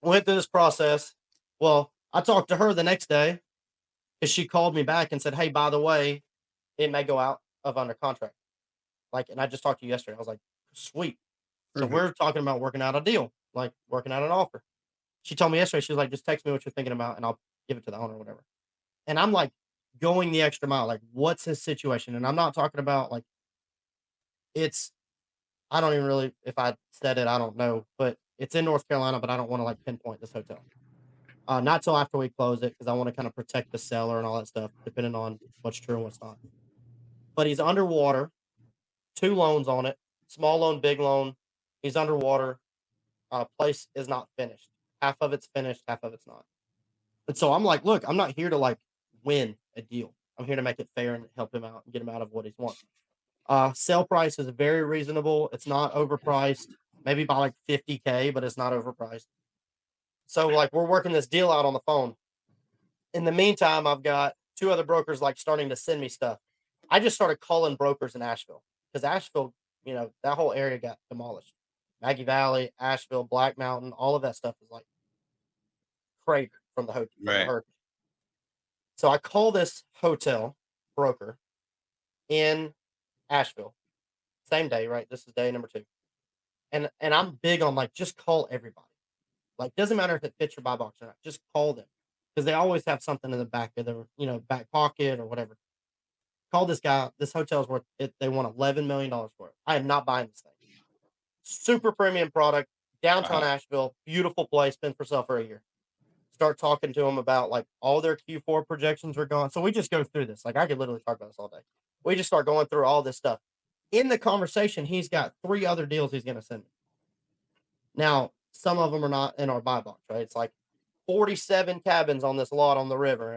Went through this process. Well, I talked to her the next day because she called me back and said, "Hey, by the way, it may go out of under contract." Like, and I just talked to you yesterday. I was like, "Sweet." So we're talking about working out a deal, like working out an offer. She told me yesterday, she was like, "Just text me what you're thinking about and I'll give it to the owner or whatever." And I'm like going the extra mile. Like, what's his situation? And I'm not talking about like, I don't even really, if I said it, I don't know, but it's in North Carolina, but I don't want to like pinpoint this hotel. Not till after we close it because I want to kind of protect the seller and all that stuff, depending on what's true and what's not. But he's underwater, 2 loans on it, small loan, big loan. He's underwater. Place is not finished. Half of it's finished, half of it's not. And so I'm like, look, I'm not here to like win a deal. I'm here to make it fair and help him out and get him out of what he's wanting. Sale price is very reasonable. It's not overpriced, maybe by like 50K, but it's not overpriced. So like we're working this deal out on the phone. In the meantime, I've got 2 other brokers like starting to send me stuff. I just started calling brokers in Asheville because Asheville, that whole area got demolished. Maggie Valley, Asheville, Black Mountain, all of that stuff is like cratered from the hurricane. So I call this hotel broker in Asheville, same day, right? This is day number 2. And I'm big on like, just call everybody. Like, doesn't matter if it fits your buy box or not, just call them because they always have something in the back of their, back pocket or whatever. Call this guy. This hotel's worth it. They want $11 million for it. I am not buying this thing. Super premium product, downtown Asheville, beautiful place, been for sale for a year. Start talking to them about like all their Q4 projections are gone. So we just go through this. Like I could literally talk about this all day. We just start going through all this stuff. In the conversation, he's got 3 other deals he's going to send me. Now, some of them are not in our buy box, right? It's like 47 cabins on this lot on the river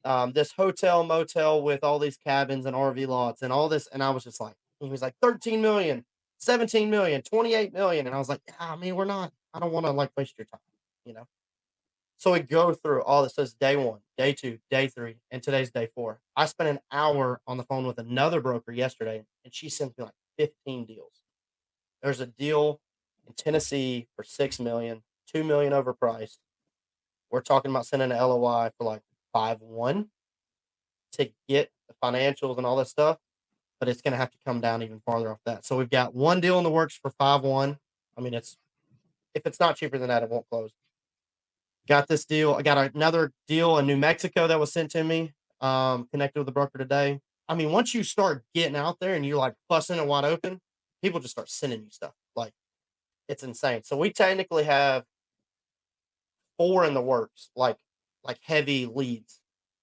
and this hotel motel with all these cabins and RV lots and all this. And I was just like, he was like 13 million, 17 million, 28 million. And I was like, I don't want to like waste your time, So we go through all this. So it's day 1, day 2, day 3, and today's day 4. I spent an hour on the phone with another broker yesterday, and she sent me like 15 deals. There's a deal in Tennessee for $6 million, $2 million overpriced. We're talking about sending an LOI for like 5.1 to get the financials and all that stuff, but it's going to have to come down even farther off that. So we've got 1 deal in the works for 5.1. I mean, if it's not cheaper than that, it won't close. Got this deal. I got another deal in New Mexico that was sent to me. Connected with the broker today. I mean, once you start getting out there and you're like busting it wide open, people just start sending you stuff. Like, it's insane. So we technically have 4 in the works, like heavy leads,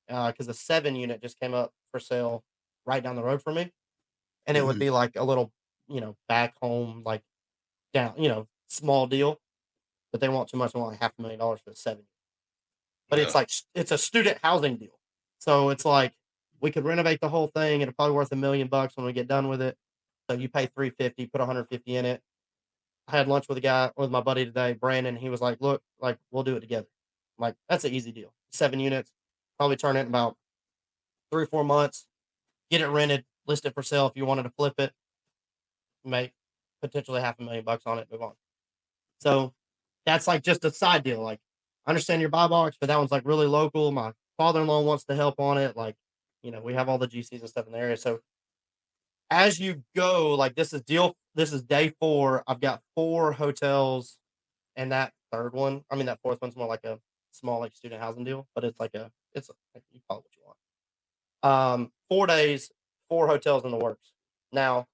because the 7 unit just came up for sale right down the road from me, and it would be like a little, back home, like down, small deal, but they want too much. They want like $500,000 for the 7. But it's like it's a student housing deal, so it's like we could renovate the whole thing. It'll probably worth $1 million when we get done with it. So you pay $350, put $150 in it. I had lunch with my buddy today, Brandon. He was like, look, like, we'll do it together. I'm like, that's an easy deal. 7 units, probably turn it in about 3 or 4 months, get it rented, list it for sale. If you wanted to flip it, make potentially $500,000 on it, move on. So that's like just a side deal. Like, I understand your buy box, but that one's like really local. My father-in-law wants to help on it. Like, we have all the GCs and stuff in the area. So as you go, like this is day 4. I've got 4 hotels, and that fourth one's more like a small like student housing deal, but it's you call it what you want. 4 days, 4 hotels in the works. Now,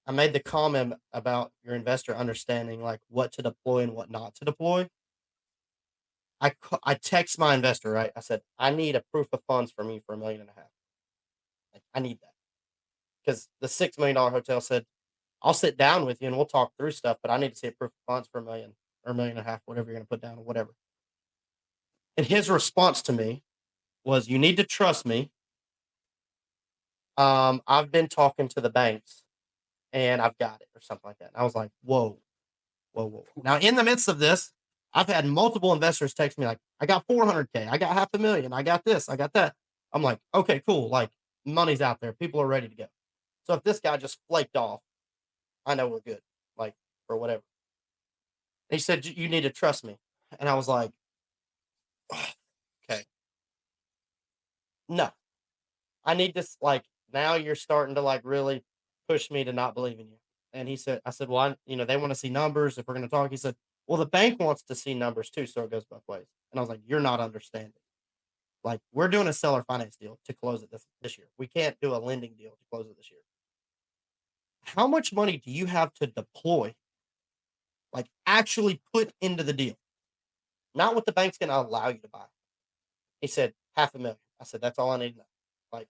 I made the comment about your investor understanding like what to deploy and what not to deploy. I text my investor, right? I said, I need a proof of funds for me for $1.5 million. Like, I need that. Because the $6 million hotel said, I'll sit down with you and we'll talk through stuff, but I need to see a proof of funds for $1 million or $1.5 million, whatever you're going to put down or whatever. And his response to me was, you need to trust me. I've been talking to the banks and I've got it, or something like that. And I was like, whoa. Now, in the midst of this, I've had multiple investors text me like, I got 400K, I got $500,000, I got this, I got that. I'm like, okay, cool. Like, money's out there. People are ready to go. So if this guy just flaked off, I know we're good, like, or whatever. And he said, you need to trust me. And I was like, okay. No, I need this. Like, now you're starting to like really push me to not believe in you. And I said, well, they want to see numbers if we're going to talk. He said, well, the bank wants to see numbers too. So it goes both ways. And I was like, you're not understanding. Like, we're doing a seller finance deal to close it this year. We can't do a lending deal to close it this year. How much money do you have to deploy? Like, actually put into the deal, not what the bank's going to allow you to buy. He said, $500,000. I said, that's all I need to know. Like,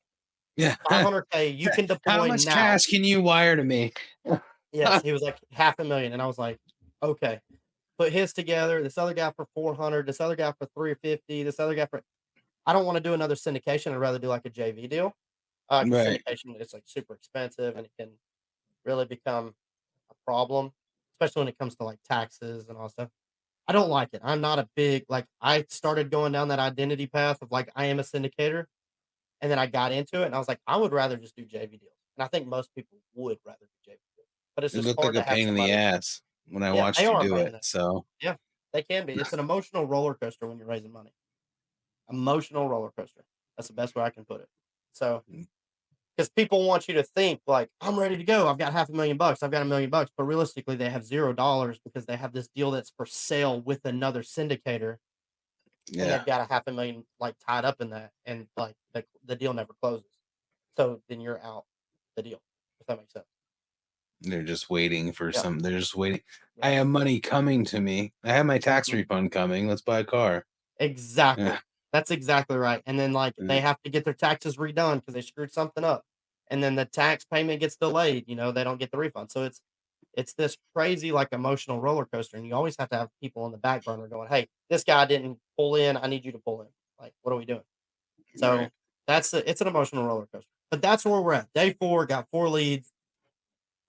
Yeah. 500K, you can deploy How much now. cash can you wire to me? Yes, he was like $500,000, and I was like, okay. Put his together. This other guy for 400. This other guy for 350. This other guy for. I don't want to do another syndication. I'd rather do like a JV deal. Right. Syndication is like super expensive, and it can really become a problem, especially when it comes to like taxes and all that stuff. I don't like it. I'm not a big like. I started going down that identity path of like I am a syndicator, and then I got into it, and I was like, I would rather just do JV deals, and I think most people would rather do JV deals, but it's It just looked hard like to a have pain in the somebody. ass when I Yeah, watched they you are a do pain in it. the- So Yeah, they can be. It's an emotional roller coaster when you're raising money. Emotional roller coaster. That's the best way I can put it. So, because people want you to think like, I'm ready to go. I've got $500,000. I've got $1 million, but realistically, they have $0 because they have this deal that's for sale with another syndicator, and yeah, they've got $500,000 like tied up in that, and like the deal never closes. So then you're out the deal. If that makes sense. they're just waiting for Yeah. They're just waiting. Yeah. I have money coming to me. I have my tax refund coming. Let's buy a car. Exactly. Yeah. That's exactly right. And then like Yeah. they have to get their taxes redone because they screwed something up. And then the tax payment gets delayed, they don't get the refund. So it's this crazy like emotional roller coaster. And you always have to have people on the back burner going, hey, this guy didn't pull in. I need you to pull in. Like, what are we doing? So Right. it's an emotional roller coaster. But that's where we're at. Day 4, got 4 leads.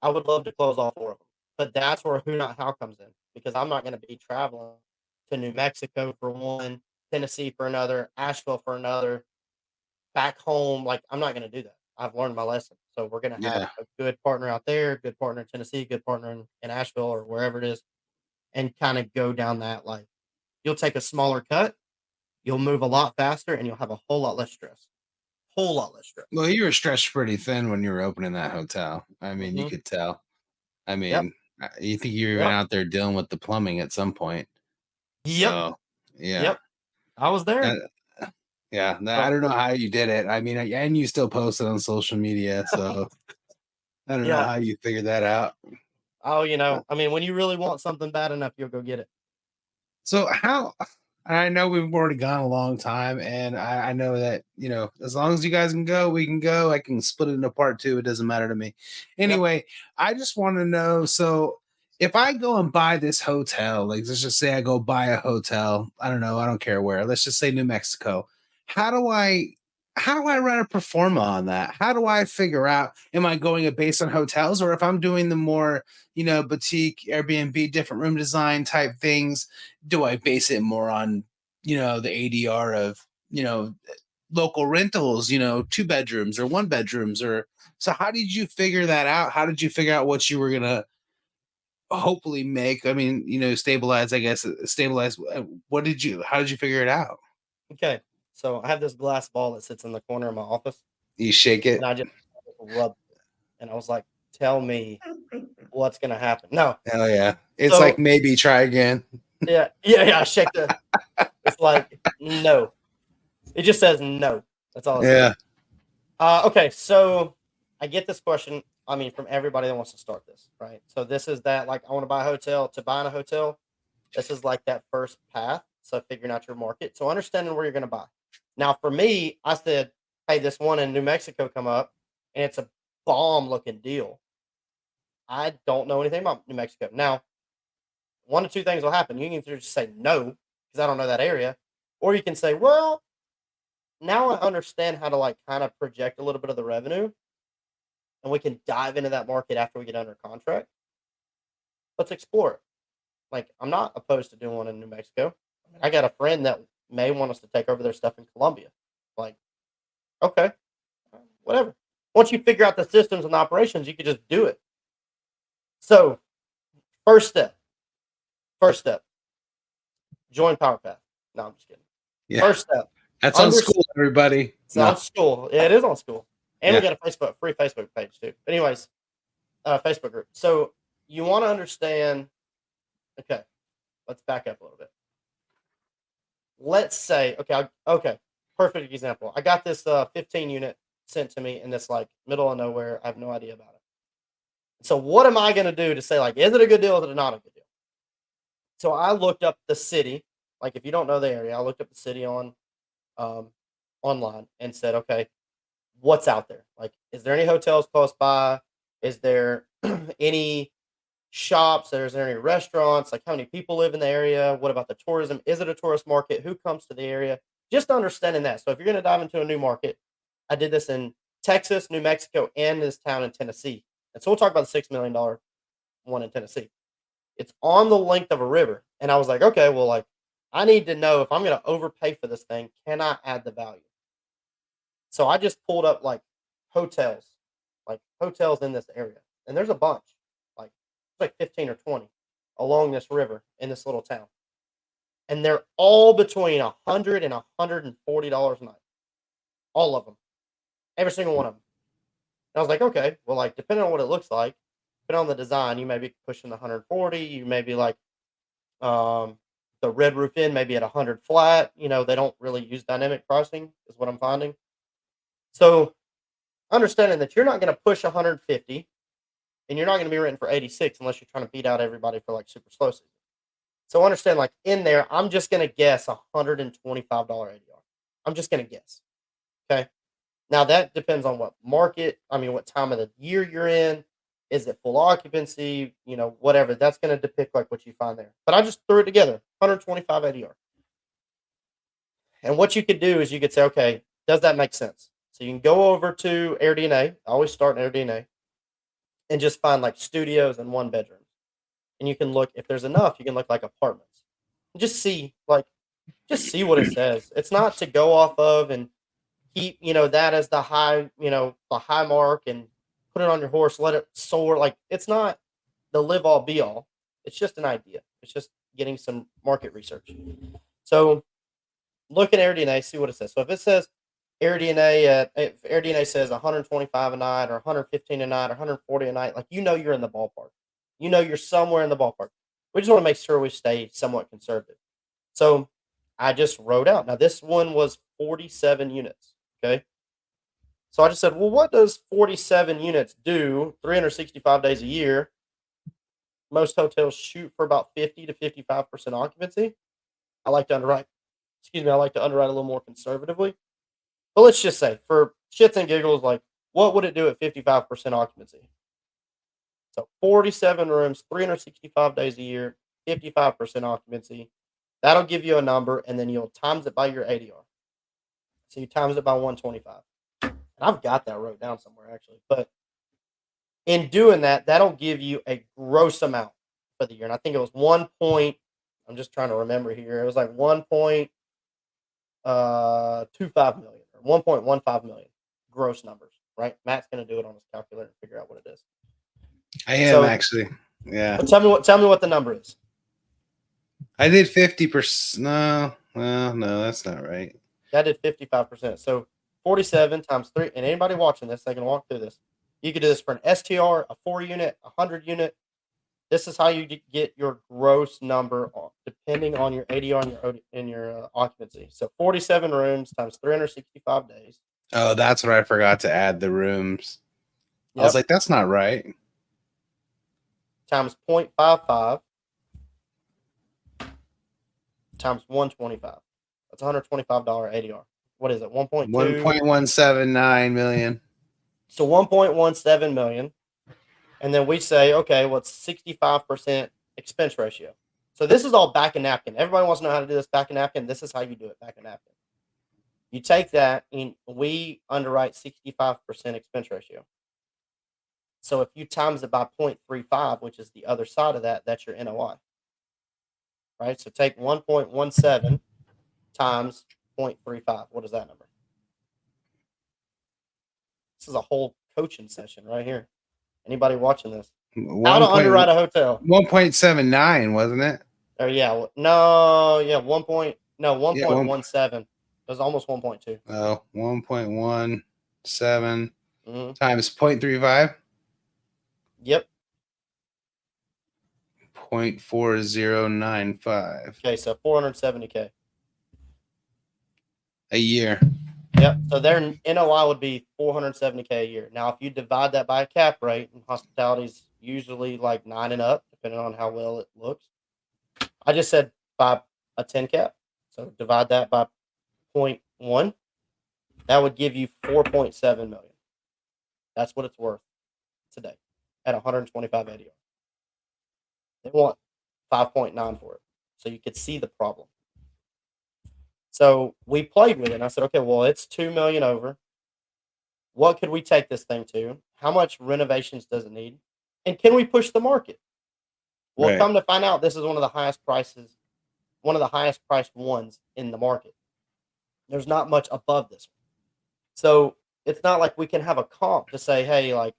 I would love to close all 4 of them. But that's where who not how comes in, because I'm not going to be traveling to New Mexico for one, Tennessee for another, Asheville for another, back home. Like, I'm not going to do that. I've learned my lesson. So we're going to have a good partner out there, good partner in Tennessee, good partner in Asheville or wherever it is, and kind of go down that. Like, you'll take a smaller cut, you'll move a lot faster, and you'll have a whole lot less stress. Whole lot less stress. Well, you were stretched pretty thin when you were opening that hotel. I mean, you could tell. I mean, you think you were even out there dealing with the plumbing at some point. Yep. So, yeah. Yep. I was there. I don't know how you did it. I mean, and you still posted on social media. So, I don't know how you figured that out. Oh, I mean, when you really want something bad enough, you'll go get it. So I know we've already gone a long time, and I know that, as long as you guys can go, we can go. I can split it into part 2. It doesn't matter to me. Anyway, I just want to know, so if I go and buy this hotel, like let's just say I go buy a hotel, I don't know, I don't care where, let's just say New Mexico. How do I how do I run a performa on that? How do I figure out, am I going based on hotels, or if I'm doing the more, boutique Airbnb, different room design type things, do I base it more on, the ADR of, local rentals, 2 bedrooms or 1 bedrooms, or so how did you figure that out? How did you figure out what you were gonna hopefully make? I mean, stabilize, I guess, stabilize. How did you figure it out? Okay. So I have this glass ball that sits in the corner of my office, You shake and it. I just rubbed it, and I was like, "Tell me what's gonna happen." No. Oh yeah. It's like, So maybe try again. yeah. I shake the. It's like no. It just says no. That's all it says. Yeah. Okay, so I get this question. I mean, from everybody that wants to start this, right? So this is that like I want to buy a hotel. To buy in a hotel, this is like that first path. So figuring out your market. So understanding where you're going to buy. Now, for me, I said, hey, this one in New Mexico come up, and it's a bomb looking deal. I don't know anything about New Mexico. Now, one of two things will happen. You can either just say no because I don't know that area, or you can say, well, now I understand how to like kind of project a little bit of the revenue, and we can dive into that market after we get under contract. Let's explore it. Like, I'm not opposed to doing one in New Mexico. I got a friend that may want us to take over their stuff in Colombia. Like, okay, whatever. Once you figure out the systems and the operations, you could just do it. So, first step, join Powerpath. No, I'm just kidding. Yeah. First step, That's on SKool, everybody. it's on SKool. Yeah, it is on SKool. And we Yeah. got a free Facebook page too. Anyways, Facebook group. So you want to understand. Okay, let's back up a little bit. Let's say, okay, perfect example. I got this 15 unit sent to me in this like middle of nowhere. I have no idea about it. So what am I going to do to say like, is it a good deal? Is it not a good deal? So I looked up the city. Like if you don't know the area, I looked up the city on online and said, okay, what's out there? Like, is there any hotels close by? Is there any shops? Is there any restaurants? Like, how many people live in the area? What about the tourism? Is it a tourist market? Who comes to the area? Just understanding that. So, if you're going to dive into a new market, I did this in Texas, New Mexico, and this town in Tennessee. And so, we'll talk about the $6 million one in Tennessee. It's on the length of a river. And I was like, okay, well, like, I need to know if I'm going to overpay for this thing, can I add the value? So, I just pulled up hotels, like hotels in this area. And there's a bunch, like 15 or 20 along this river in this little town. And they're all between $100 and $140 a night. All of them. Every single one of them. And I was like, okay, well, like, depending on what it looks like, depending on the design, you may be pushing the 140. You may be like the Red Roof Inn, maybe at 100 flat. They don't really use dynamic pricing, is what I'm finding. So understanding that you're not going to push 150 and you're not going to be renting for 86 unless you're trying to beat out everybody for like super slow season. So understand, like in there, I'm just going to guess $125 ADR. I'm just going to guess. Okay. Now that depends on what market, what time of the year you're in. Is it full occupancy? Whatever. That's going to depict like what you find there. But I just threw it together, 125 ADR. And what you could do is you could say, okay, does that make sense? So you can go over to AirDNA. I always start in AirDNA and just find like studios and 1 bedroom. And you can look, if there's enough, you can look like apartments. And just see what it says. It's not to go off of and keep, that as the high mark and put it on your horse, let it soar. Like it's not the live all be all. It's just an idea. It's just getting some market research. So look at AirDNA, see what it says. So if it says if AirDNA says 125 a night or 115 a night or 140 a night, like you're in the ballpark. You're somewhere in the ballpark. We just want to make sure we stay somewhat conservative. So I just wrote out. Now this one was 47 units. Okay. So I just said, well, what does 47 units do 365 days a year? Most hotels shoot for about 50 to 55% occupancy. I like to underwrite a little more conservatively. But let's just say, for shits and giggles, like, what would it do at 55% occupancy? So 47 rooms, 365 days a year, 55% occupancy. That'll give you a number, and then you'll times it by your ADR. So you times it by 125. And I've got that wrote down somewhere actually. But in doing that, that'll give you a gross amount for the year. And I think it was I'm just trying to remember here. It was like 1.25 million or 1.15 million gross numbers, right? Matt's going to do it on his calculator and figure out what it is. I am actually. Yeah. But tell me what the number is. I did 50%. No, well, no, that's not right. I did 55%. So 47 times 3. And anybody watching this, they can walk through this. You could do this for an STR, a 4-unit, a 100-unit. This is how you get your gross number depending on your ADR and your occupancy. So 47 rooms times 365 days. Oh, that's what I forgot to add the rooms. Yep. I was like, that's not right. Times 0.55 times 125. That's $125 ADR. What is it? 1.2? 1.179 million. So 1.17 million. And then we say, okay, well, it's 65% expense ratio. So this is all back in napkin. Everybody wants to know how to do this back in napkin. This is how you do it back in napkin. You take that and we underwrite 65% expense ratio. So if you times it by 0.35, which is the other side of that, that's your NOI. Right? So take 1.17 times 0.35. What is that number? This is a whole coaching session right here. Anybody watching this? How to underwrite a hotel? 1.79, wasn't it? Or yeah, no, yeah, 1.17. It was almost 1.2. Oh, 1.17 times 0.35. Yep. 0.4095. Okay, so 470K a year. Yep. So their NOI would be 470K a year. Now, if you divide that by a cap rate, and hospitality is usually like 9 and up, depending on how well it looks. I just said by a 10 cap. So divide that by 0.1. That would give you 4.7 million. That's what it's worth today at 125 ADR. They want 5.9 for it. So you could see the problem. So we played with it. And I said, okay, well, it's 2 million over. What could we take this thing to? How much renovations does it need? And can we push the market? Well, Right. Come to find out, this is one of the highest prices, one of the highest priced ones in the market. There's not much above this one. So it's not like we can have a comp to say, hey, like,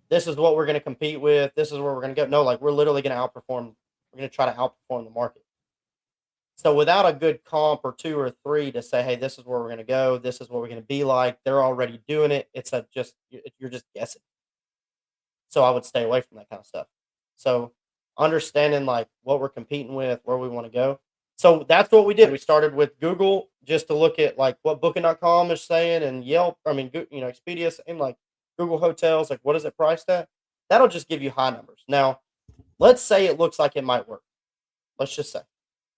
this is what we're going to compete with. This is where we're going to go. No, like, we're literally going to outperform. We're going to try to outperform the market. So without a good comp or 2 or 3 to say, hey, this is where we're going to go, this is what we're going to be like, they're already doing it. You're just guessing. So I would stay away from that kind of stuff. So understanding like what we're competing with, where we want to go. So that's what we did. We started with Google just to look at like what Booking.com is saying and Yelp. Expedia and like Google Hotels. Like what is it priced at? That'll just give you high numbers. Now, let's say it looks like it might work. Let's just say.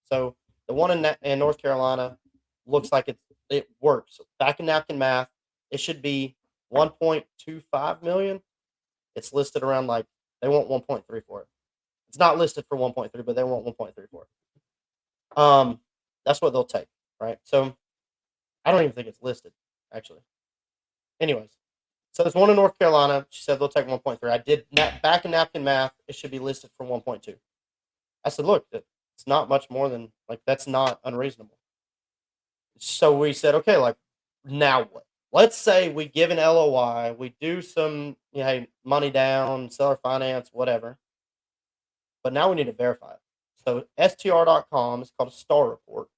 So the one in North Carolina looks like it works. So back in napkin math, it should be 1.25 million. It's listed around like they want 1.3 for it. It's not listed for 1.3, but they want 1.3 for it. That's what they'll take, right? So I don't even think it's listed, actually. Anyways, so there's one in North Carolina. She said they'll take 1.3. I did back in napkin math. It should be listed for 1.2. I said, look, it's not much more than like that's not unreasonable. So we said, okay, like now what? Let's say we give an LOI, we do some money down, seller finance, whatever. But now we need to verify it. So STR.com is called a star report.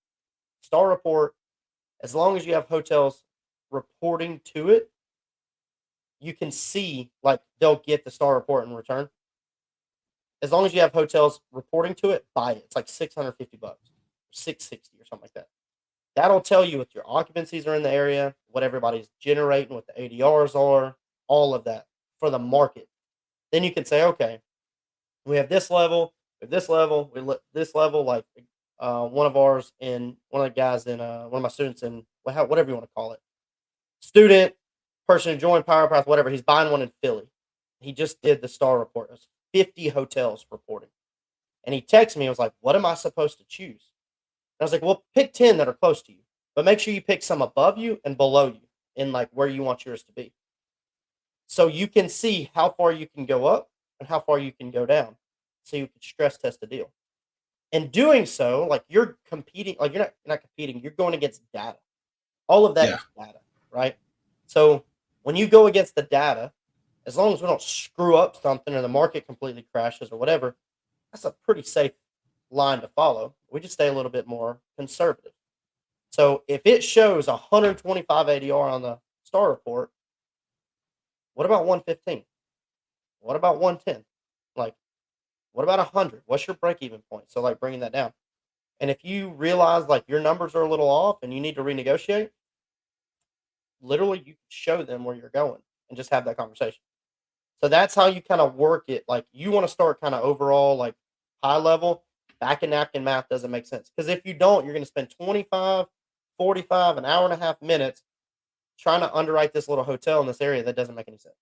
Star report, as long as you have hotels reporting to it, you can see like they'll get the star report in return. As long as you have hotels reporting to it, buy it. It's like $650, $660 or something like that. That'll tell you if your occupancies are in the area, what everybody's generating, what the ADRs are, all of that for the market. Then you can say, okay, we have this level, this level, this level, like one of ours in one of the guys in one of my students in whatever you want to call it, student, person who joined Powerpath, whatever. He's buying one in Philly. He just did the star report. It was 50 hotels reporting, and he texted me. I was like, "What am I supposed to choose?" And I was like, "Well, pick 10 that are close to you." but make sure you pick some above you and below you in like where you want yours to be. So you can see how far you can go up and how far you can go down. So you can stress test the deal. In doing so, like you're competing, like you're not competing, you're going against data. All of that is data, right? So when you go against the data, as long as we don't screw up something or the market completely crashes or whatever, that's a pretty safe line to follow. We just stay a little bit more conservative. So if it shows 125 ADR on the star report, what about 115? What about 110? Like, what about 100? What's your break even point? So like bringing that down. And if you realize like your numbers are a little off and you need to renegotiate, literally you show them where you're going and just have that conversation. So that's how you kind of work it. Like you want to start kind of overall, like high level. Back and napkin math doesn't make sense. Because if you don't, you're going to spend 25, 45, an hour and a half minutes trying to underwrite this little hotel in this area that doesn't make any sense.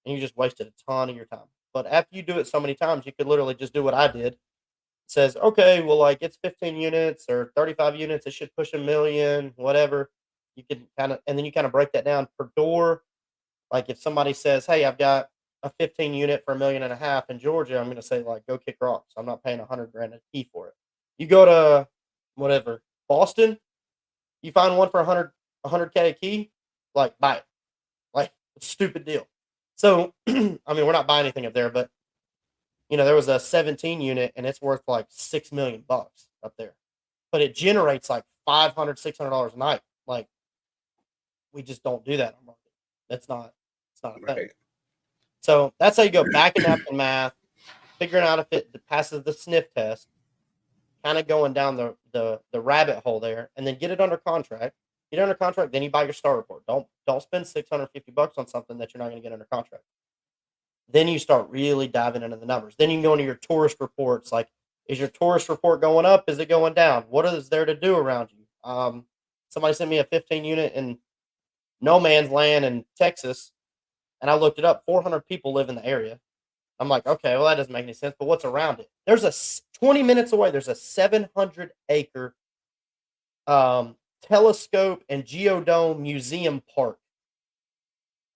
And you just wasted a ton of your time. But after you do it so many times, you could literally just do what I did. It says, okay, well, like it's 15 units or 35 units. It should push $1 million, whatever. You can kind of, and then you kind of break that down per door. Like if somebody says, hey, I've got a 15 unit for $1.5 million in Georgia, I'm going to say like, go kick rocks. I'm not paying $100,000 a key for it. You go to whatever, Boston, you find one for 100K a key, like buy it. Like it's a stupid deal. So, I mean, we're not buying anything up there, but you know, there was a 17 unit and it's worth like $6 million up there, but it generates like $500, $600 a night. Like we just don't do that on market. It's not a thing. So that's how you go back and napkin math, figuring out if it passes the sniff test, kind of going down the rabbit hole there, and then get it under contract. Get it under contract, then you buy your star report. Don't spend $650 on something that you're not going to get under contract. Then you start really diving into the numbers. Then you can go into your tourist reports. Like, is your tourist report going up? Is it going down? What is there to do around you? Somebody sent me a 15 unit in no man's land in Texas, and I looked it up. 400 people live in the area. I'm like, okay, well, that doesn't make any sense, but what's around it? There's a 20 minutes away, there's a 700-acre telescope and geodome museum park.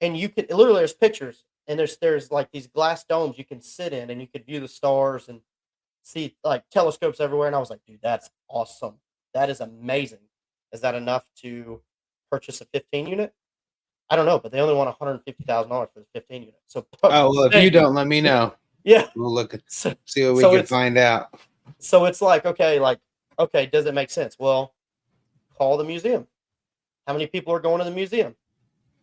And you could literally, there's pictures, and there's like these glass domes you can sit in, and you could view the stars and see like telescopes everywhere. And I was like, dude, that's awesome. That is amazing. Is that enough to purchase a 15 unit? I don't know, but they only want $150,000 for the 15 unit. So, oh well, if you don't, let me know. Yeah, we'll look at see what we can find out. So it's like, okay, does it make sense? Well, call the museum. How many people are going to the museum?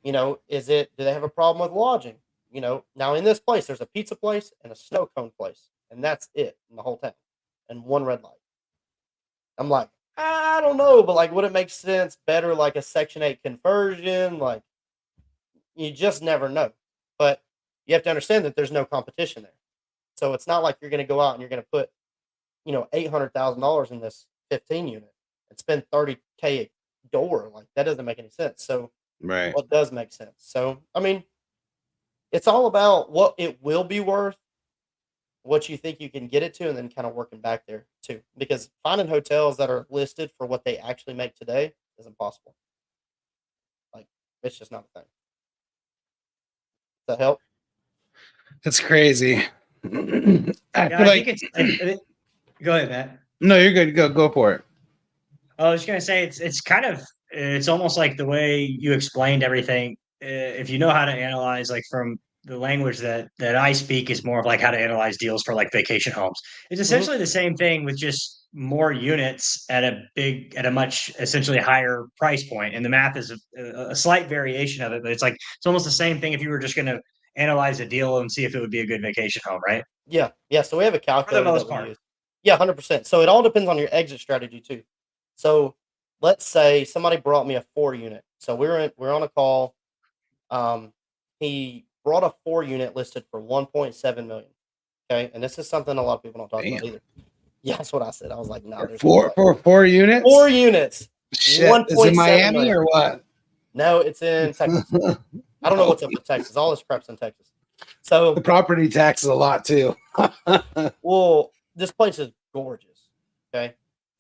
You know, do they have a problem with lodging? You know, now in this place, there's a pizza place and a snow cone place, and that's it in the whole town, and one red light. I'm like, I don't know, but like, would it make sense better like a Section 8 conversion? Like, you just never know. But you have to understand that there's no competition there. So it's not like you're going to go out and you're going to put, you know, $800,000 in this 15 unit and spend $30K a door. Like that doesn't make any sense. So what does make sense? So, I mean, it's all about what it will be worth, what you think you can get it to, and then kind of working back there too. Because finding hotels that are listed for what they actually make today is impossible. Like it's just not a thing. Does that help? That's crazy. I think it's. Go ahead, Matt. No, you're good. Go for it. I was gonna say it's kind of it's almost like the way you explained everything. If you know how to analyze, like from the language that I speak, is more of like how to analyze deals for like vacation homes. It's essentially the same thing with just more units at a much essentially higher price point, and the math is a slight variation of it, but it's almost the same thing if you were just going to analyze a deal and see if it would be a good vacation home, right? Yeah. So we have a calculator for the most that we use. Yeah, 100%. So it all depends on your exit strategy too. So let's say somebody brought me a 4 unit. So we're on a call. He brought a 4 unit listed for 1.7 million. Okay, and this is something a lot of people don't talk about either. Yeah, that's what I said. I was like, no, there's four units. 4 units. Shit, is it Miami million. Or what? No, it's in Texas. I don't know what's up with Texas. All this crap's in Texas. So the property tax is a lot too. Well, this place is gorgeous. Okay,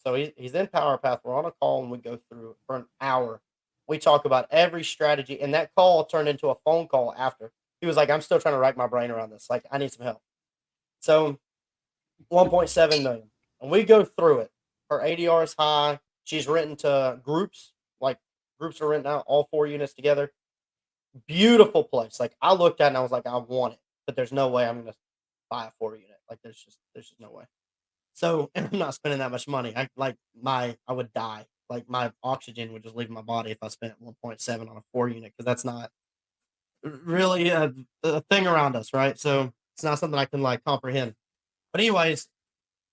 So he's in Powerpath. We're on a call and we go through it for an hour. We talk about every strategy, and that call turned into a phone call after. He was like, "I'm still trying to rack my brain around this. Like, I need some help." So 1.7 million, and we go through it. Her ADR is high. She's renting to groups. Like groups are renting out all 4 units together. Beautiful place. Like I looked at it and I was like, I want it, but there's no way I'm gonna buy a 4 unit. Like there's just no way. So and I'm not spending that much money. I would die. Like my oxygen would just leave my body if I spent 1.7 on a 4 unit because that's not really a thing around us, right? So it's not something I can like comprehend. But anyways,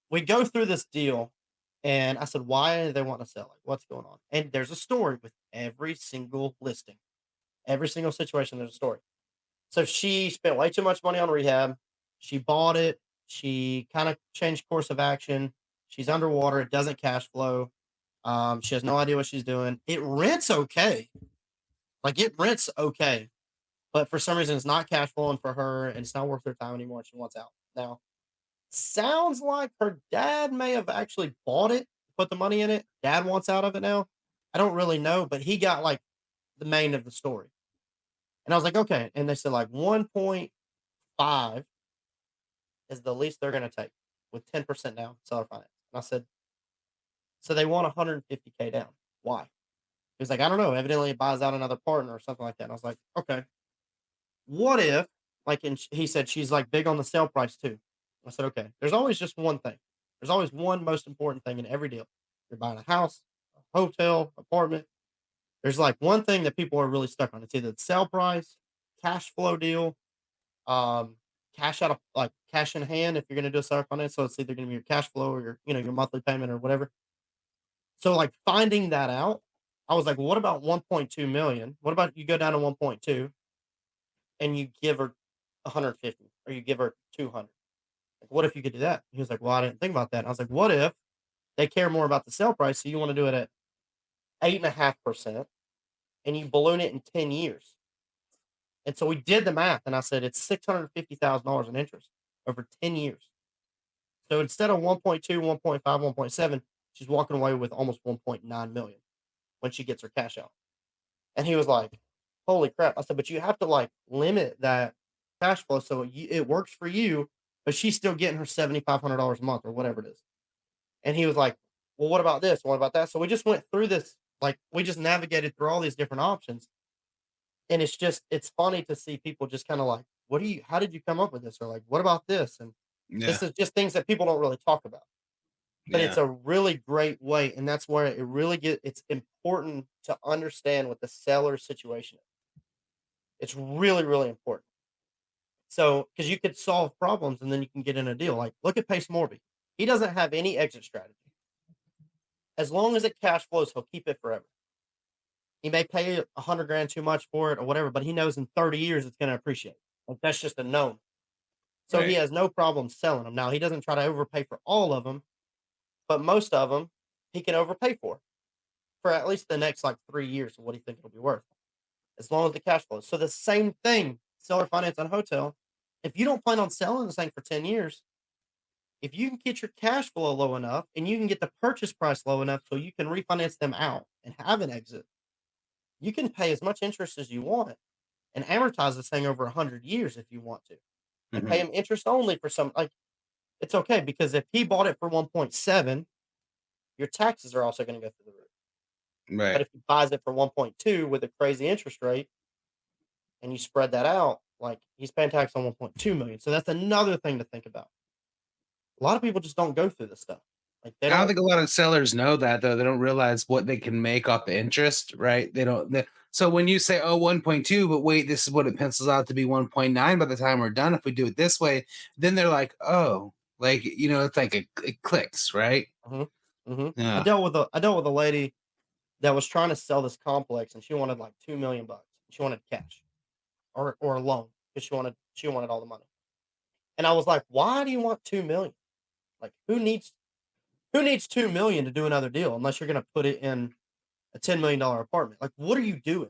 we go through this deal, and I said, "Why do they want to sell it? What's going on?" And there's a story with every single listing, every single situation. There's a story. So she spent way too much money on rehab. She bought it. She kind of changed course of action. She's underwater. It doesn't cash flow. She has no idea what she's doing. It rents okay. Like it rents okay. But for some reason, it's not cash flowing for her and it's not worth her time anymore. She wants out. Now, sounds like her dad may have actually bought it, put the money in it. Dad wants out of it now. I don't really know, but he got like the main of the story. And I was like, okay. And they said like 1.5 is the least they're going to take with 10% down seller finance. And I said, so they want 150K down. Why? He was like, I don't know. Evidently it buys out another partner or something like that. And I was like, okay. What if, like, he said she's like big on the sale price too. I said, okay, there's always just one thing. There's always one most important thing in every deal. You're buying a house, a hotel, apartment. There's like one thing that people are really stuck on. It's either the sale price, cash flow deal, um, cash out of like cash in hand if you're going to do a seller finance. So it's either going to be your cash flow or your monthly payment or whatever. So like finding that out, I was like, well, what about 1.2 million? What about you go down to 1.2 and you give her 150 or you give her 200? Like, what if you could do that? He was like, well, I didn't think about that. And I was like, what if they care more about the sale price? So you want to do it at 8.5% and you balloon it in 10 years. And so we did the math and I said, it's $650,000 in interest over 10 years. So instead of 1.2, 1.5, 1.7, she's walking away with almost 1.9 million when she gets her cash out. And he was like, holy crap. I said, but you have to like limit that cash flow so it works for you, but she's still getting her $7,500 a month or whatever it is. And he was like, well, what about this? What about that? So we just went through this, like we just navigated through all these different options. And it's funny to see people just kind of like, how did you come up with this? Or like, what about this? And this is just things that people don't really talk about. But it's a really great way. And that's where it's important to understand what the seller's situation is. It's really, really important. So, because you could solve problems and then you can get in a deal. Like, look at Pace Morby. He doesn't have any exit strategy. As long as it cash flows, he'll keep it forever. He may pay 100 grand too much for it or whatever, but he knows in 30 years it's going to appreciate. Like, that's just a known. So he has no problem selling them. Now, he doesn't try to overpay for all of them, but most of them he can overpay for at least the next like 3 years of what he thinks it'll be worth, as long as the cash flows. So the same thing, seller finance on hotel. If you don't plan on selling this thing for 10 years, if you can get your cash flow low enough and you can get the purchase price low enough so you can refinance them out and have an exit, you can pay as much interest as you want and amortize this thing over 100 years if you want to, and pay him interest only for some, like, it's okay because if he bought it for 1.7, your taxes are also going to go through the roof. Right. But if he buys it for 1.2 with a crazy interest rate and you spread that out, like he's paying tax on 1.2 million. So that's another thing to think about. A lot of people just don't go through this stuff. Like I don't think a lot of sellers know that, though. They don't realize what they can make off the interest, right? So when you say, 1.2, but wait, this is what it pencils out to be 1.9 by the time we're done. If we do it this way, then they're like, oh, like, it's like it clicks, right? Yeah. I dealt with a lady that was trying to sell this complex and she wanted like $2 million. She wanted cash or a loan because she wanted all the money. And I was like, why do you want 2 million? Like who needs 2 million to do another deal unless you're going to put it in a $10 million apartment? Like, what are you doing?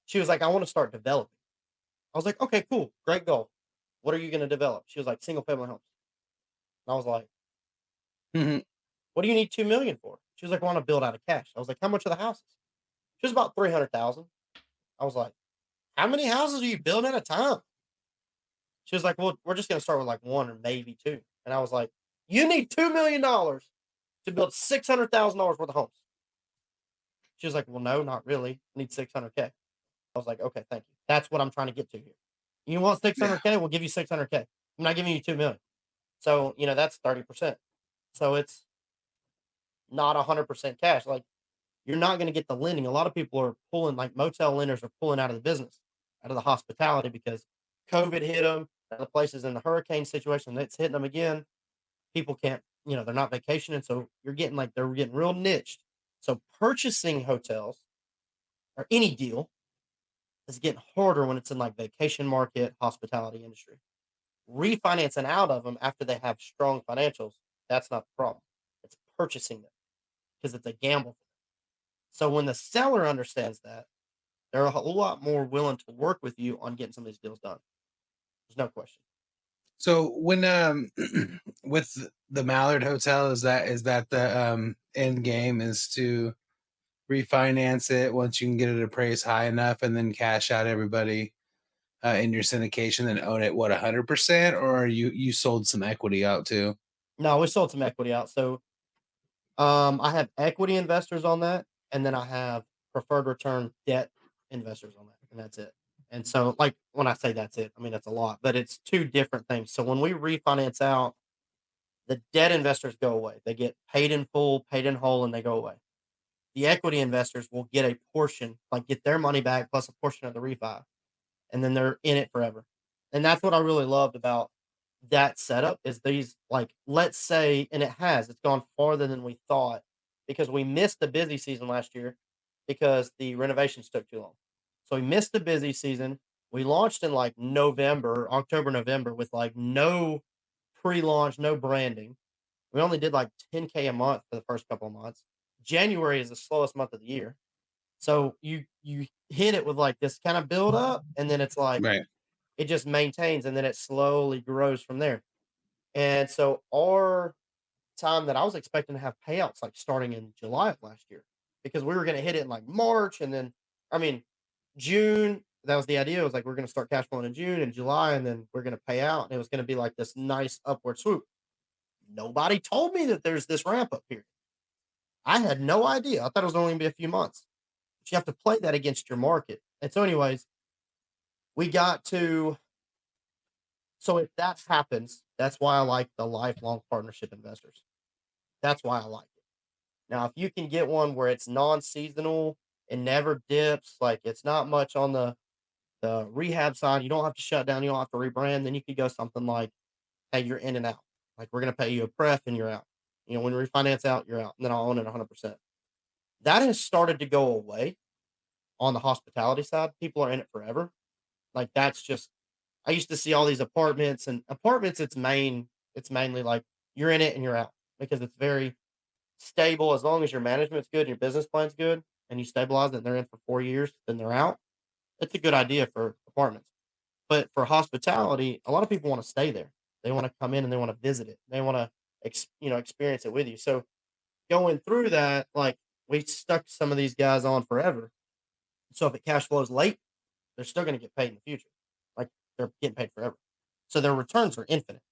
She was like, I want to start developing. I was like, okay, cool. Great goal. What are you going to develop? She was like, single family homes. And I was like, what do you need 2 million for? She was like, I want to build out of cash. I was like, how much are the houses? She was about 300,000. I was like, how many houses are you building at a time? She was like, well, we're just going to start with like one or maybe two. And I was like, you need $2 million to build $600,000 worth of homes. She was like, well, no, not really. I need 600K. I was like, okay, thank you. That's what I'm trying to get to here. You want 600K? We'll give you 600K. I'm not giving you 2 million. So, that's 30%. So it's not 100% cash. Like, you're not going to get the lending. A lot of people are pulling, like motel lenders are pulling out of the business, out of the hospitality because COVID hit them. Other places in the hurricane situation, it's hitting them again. People can't, they're not vacationing. So they're getting real niched. So purchasing hotels or any deal is getting harder when it's in like vacation market, hospitality industry. Refinancing out of them after they have strong financials, that's not the problem. It's purchasing them because it's a gamble. So when the seller understands that, they're a whole lot more willing to work with you on getting some of these deals done. There's no question. So when with the Mallard Hotel, is that the end game is to refinance it once you can get it appraised high enough and then cash out everybody in your syndication and own it 100%, or are you sold some equity out too? No, we sold some equity out. So I have equity investors on that, and then I have preferred return debt investors on that, and that's it. And so, like, when I say that's it, I mean, that's a lot, but it's two different things. So when we refinance out, the debt investors go away. They get paid in full, paid in whole, and they go away. The equity investors will get a portion, like get their money back plus a portion of the refi, and then they're in it forever. And that's what I really loved about that setup is these, like, let's say, and it's gone farther than we thought because we missed the busy season last year because the renovations took too long. So we missed the busy season. We launched in like October, November with like no pre-launch, no branding. We only did like 10K a month for the first couple of months. January is the slowest month of the year. So you hit it with like this kind of build up, and then it's like Right. it just maintains, and then it slowly grows from there. And so our time that I was expecting to have payouts like starting in July of last year because we were going to hit it in like March, and then June. That was the idea. It was like we're going to start cash flowing in June and July, and then we're going to pay out, and it was going to be like this nice upward swoop. Nobody told me that there's this ramp up period. I had no idea. I thought it was only going to be a few months. But you have to play that against your market. And so, anyways, we got to. So if that happens, that's why I like the lifelong partnership investors. That's why I like it. Now, if you can get one where it's non-seasonal and never dips, like it's not much on the rehab side, you don't have to shut down, you don't have to rebrand, then you could go something like, hey, you're in and out. Like we're going to pay you a pref and you're out. When you refinance out, you're out. And then I'll own it 100%. That has started to go away on the hospitality side. People are in it forever. Like that's just, I used to see all these apartments, it's mainly like you're in it and you're out because it's very stable. As long as your management's good and your business plan's good and you stabilize it and they're in for 4 years, then they're out. It's a good idea for apartments. But for hospitality, a lot of people want to stay there. They want to come in and they want to visit it. They want to, experience it with you. So going through that, like we stuck some of these guys on forever. So if it cash flows late, they're still going to get paid in the future. Like they're getting paid forever. So their returns are infinite.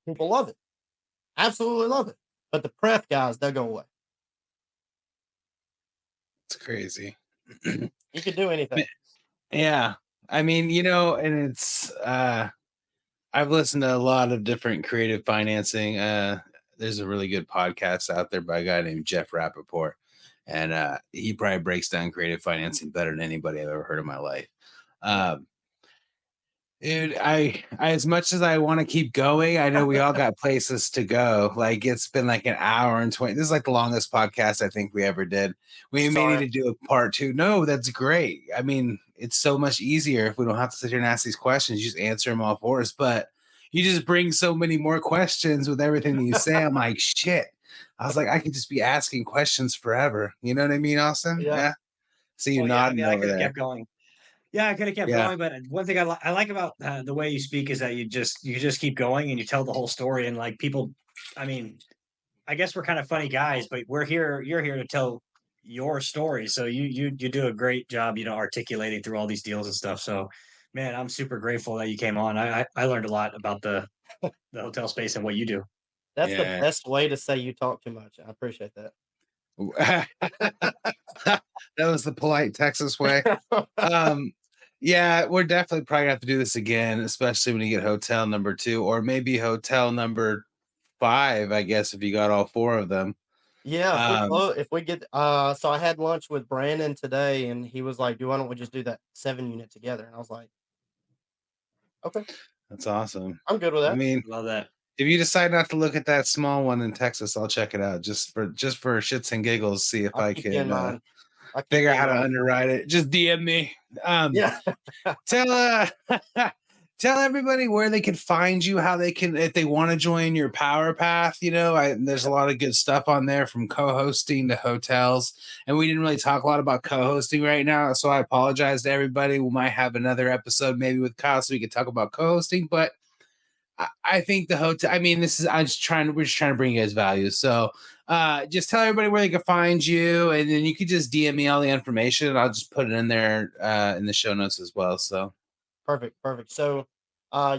People love it. Absolutely love it. But the pref guys, they'll go away. It's crazy. You could do anything. Yeah. I mean, and it's I've listened to a lot of different creative financing. There's a really good podcast out there by a guy named Jeff Rappaport. And he probably breaks down creative financing better than anybody I've ever heard in my life. Dude, I as much as I want to keep going, I know we all got places to go. Like it's been like an hour and 20. This is like the longest podcast I think we ever did. We may need to do a part 2. No, that's great. I mean, it's so much easier if we don't have to sit here and ask these questions. You just answer them all for us. But you just bring so many more questions with everything that you say. I'm like, shit. I was like, I could just be asking questions forever. You know what I mean, Austin? Yeah. So you nodding I over could have there. kept going. Yeah, I could have kept going, but one thing I like about the way you speak is that you just keep going and you tell the whole story, and like people, I mean, I guess we're kind of funny guys, but we're here. You're here to tell your story. So you do a great job, articulating through all these deals and stuff. So, man, I'm super grateful that you came on. I learned a lot about the hotel space and what you do. That's the Yeah. best way to say you talk too much. I appreciate that. That was the polite Texas way. Yeah, we're definitely probably gonna have to do this again, especially when you get hotel number 2 or maybe hotel number 5, I guess, if you got all 4 of them. Yeah, Um, if we get so I had lunch with Brandon today and he was like, why don't we just do that 7 unit together? And I was like, okay, that's awesome. I'm good with I that. mean, Love that. if you decide not to look at that small one in Texas, I'll check it out just for shits and giggles, see if I'll I keep you in can mind. I'll keep figure you out in how to mind. underwrite it. Just DM me. Yeah. Tell tell everybody where they can find you, how they can, if they want to join your Powerpath. There's a lot of good stuff on there, from co-hosting to hotels, and we didn't really talk a lot about co-hosting right now, so I apologize to everybody. We might have another episode maybe with Kyle so we can talk about co-hosting, but I think the hotel, I mean, we're just trying to bring you guys value. So just tell everybody where they can find you, and then you could just DM me all the information and I'll just put it in there in the show notes as well. So Perfect. So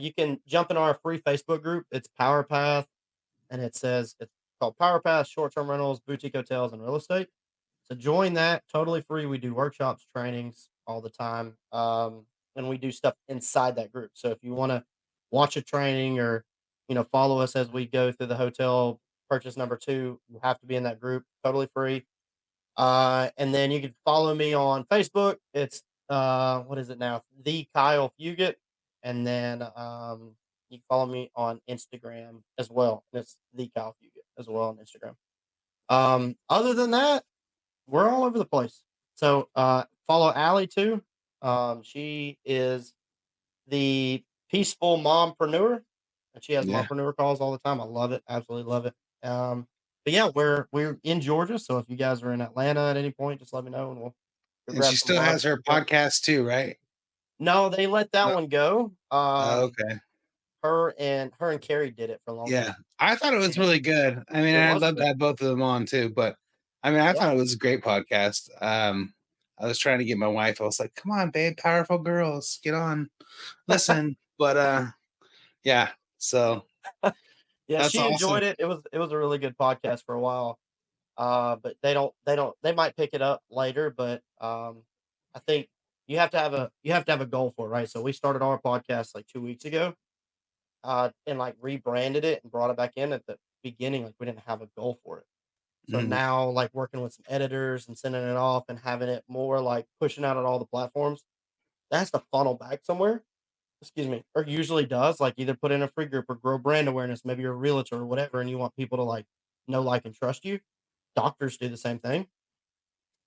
you can jump in our free Facebook group. It's Powerpath, and it's called Powerpath Short-Term Rentals, Boutique Hotels, and Real Estate. So join that, totally free. We do workshops, trainings all the time. And we do stuff inside that group. So if you want to watch a training or, follow us as we go through the hotel purchase number 2, you have to be in that group, totally free. And then you can follow me on Facebook. It's what is it now? The Kyle Fugatt. And then you can follow me on Instagram as well. It's the Kyle Fugatt as well on Instagram. Other than that, we're all over the place. So follow Allie too. She is the peaceful mompreneur, and she has yeah. mompreneur calls all the time. I love it, absolutely love it. But yeah, we're in Georgia, so if you guys are in Atlanta at any point, just let me know and we'll And grab she some still lunch. has her podcast too, right? No, they let that No. one go. Okay. Her and Carrie did it for a long Yeah. time. I thought it was really good. I mean, It I'd was love to good. have both of them on too, but I mean, I Yeah. thought it was a great podcast. I was trying to get my wife. I was like, come on, babe, powerful girls, get on, listen. But yeah, so Yeah, that's she awesome. enjoyed it. It was a really good podcast for a while. But they might pick it up later, but I think you have to have a goal for it, right? So we started our podcast like 2 weeks ago, and like rebranded it and brought it back in at the beginning. Like we didn't have a goal for it. So Mhm. now, like working with some editors and sending it off and having it more like pushing out on all the platforms, that has to funnel back somewhere. Excuse me, or usually does, like either put in a free group or grow brand awareness. Maybe you're a realtor or whatever, and you want people to like know, like, and trust you. Doctors do the same thing.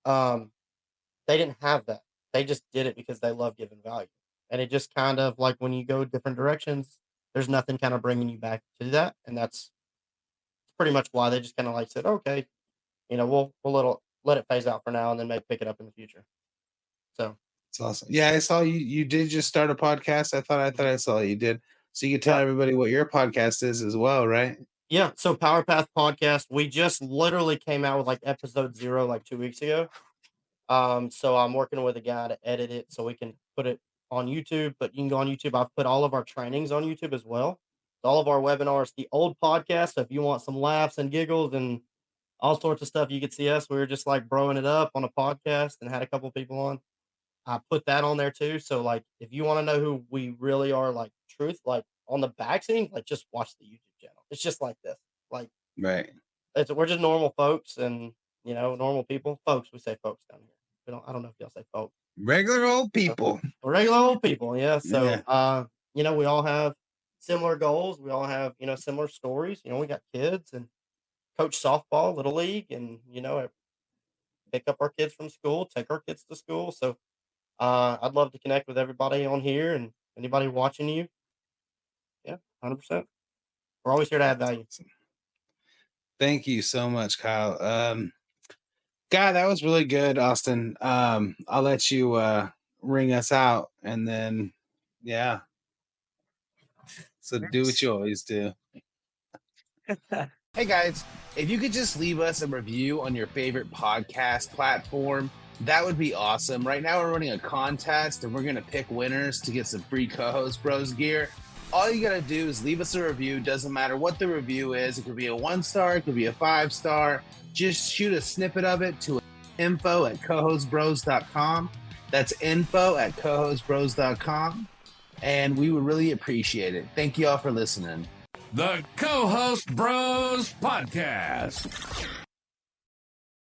Um, they didn't have that. They just did it because they love giving value. And it just kind of like when you go different directions, there's nothing kind of bringing you back to that. And that's pretty much why they just kind of like said, okay, we'll let it phase out for now and then maybe pick it up in the future. So, It's awesome. Yeah, I saw you. You did just start a podcast. I thought I saw you did. So you could tell yeah. everybody what your podcast is as well, right? Yeah. So, Powerpath podcast, we just literally came out with like episode 0 like 2 weeks ago. So I'm working with a guy to edit it so we can put it on YouTube, but you can go on YouTube. I've put all of our trainings on YouTube as well. All of our webinars, the old podcast. So if you want some laughs and giggles and all sorts of stuff, you could see us. We were just like broing it up on a podcast and had a couple people on. I put that on there too. So like if you want to know who we really are, like truth, like on the back scene, like just watch the YouTube channel. It's just like this. Like Right. we're just normal folks and normal people. Folks, we say folks down here. I don't know if y'all say folks. Regular old people. We're regular old people, yeah. So, Yeah. we all have similar goals. We all have, similar stories. We got kids and coach softball, little league, and pick up our kids from school, take our kids to school. So, I'd love to connect with everybody on here and anybody watching you. Yeah, 100%. We're always here to add value. Thank you so much, Kyle. God, that was really good, Austin. I'll let you ring us out, and then yeah. So do what you always do. Hey guys, if you could just leave us a review on your favorite podcast platform, that would be awesome. Right now we're running a contest and we're going to pick winners to get some free Co-Host Bros gear. All you got to do is leave us a review. Doesn't matter what the review is. It could be a 1-star, it could be a 5-star. Just shoot a snippet of it to info@cohostbros.com. That's info@cohostbros.com. And we would really appreciate it. Thank you all for listening. The Co-Host Bros Podcast.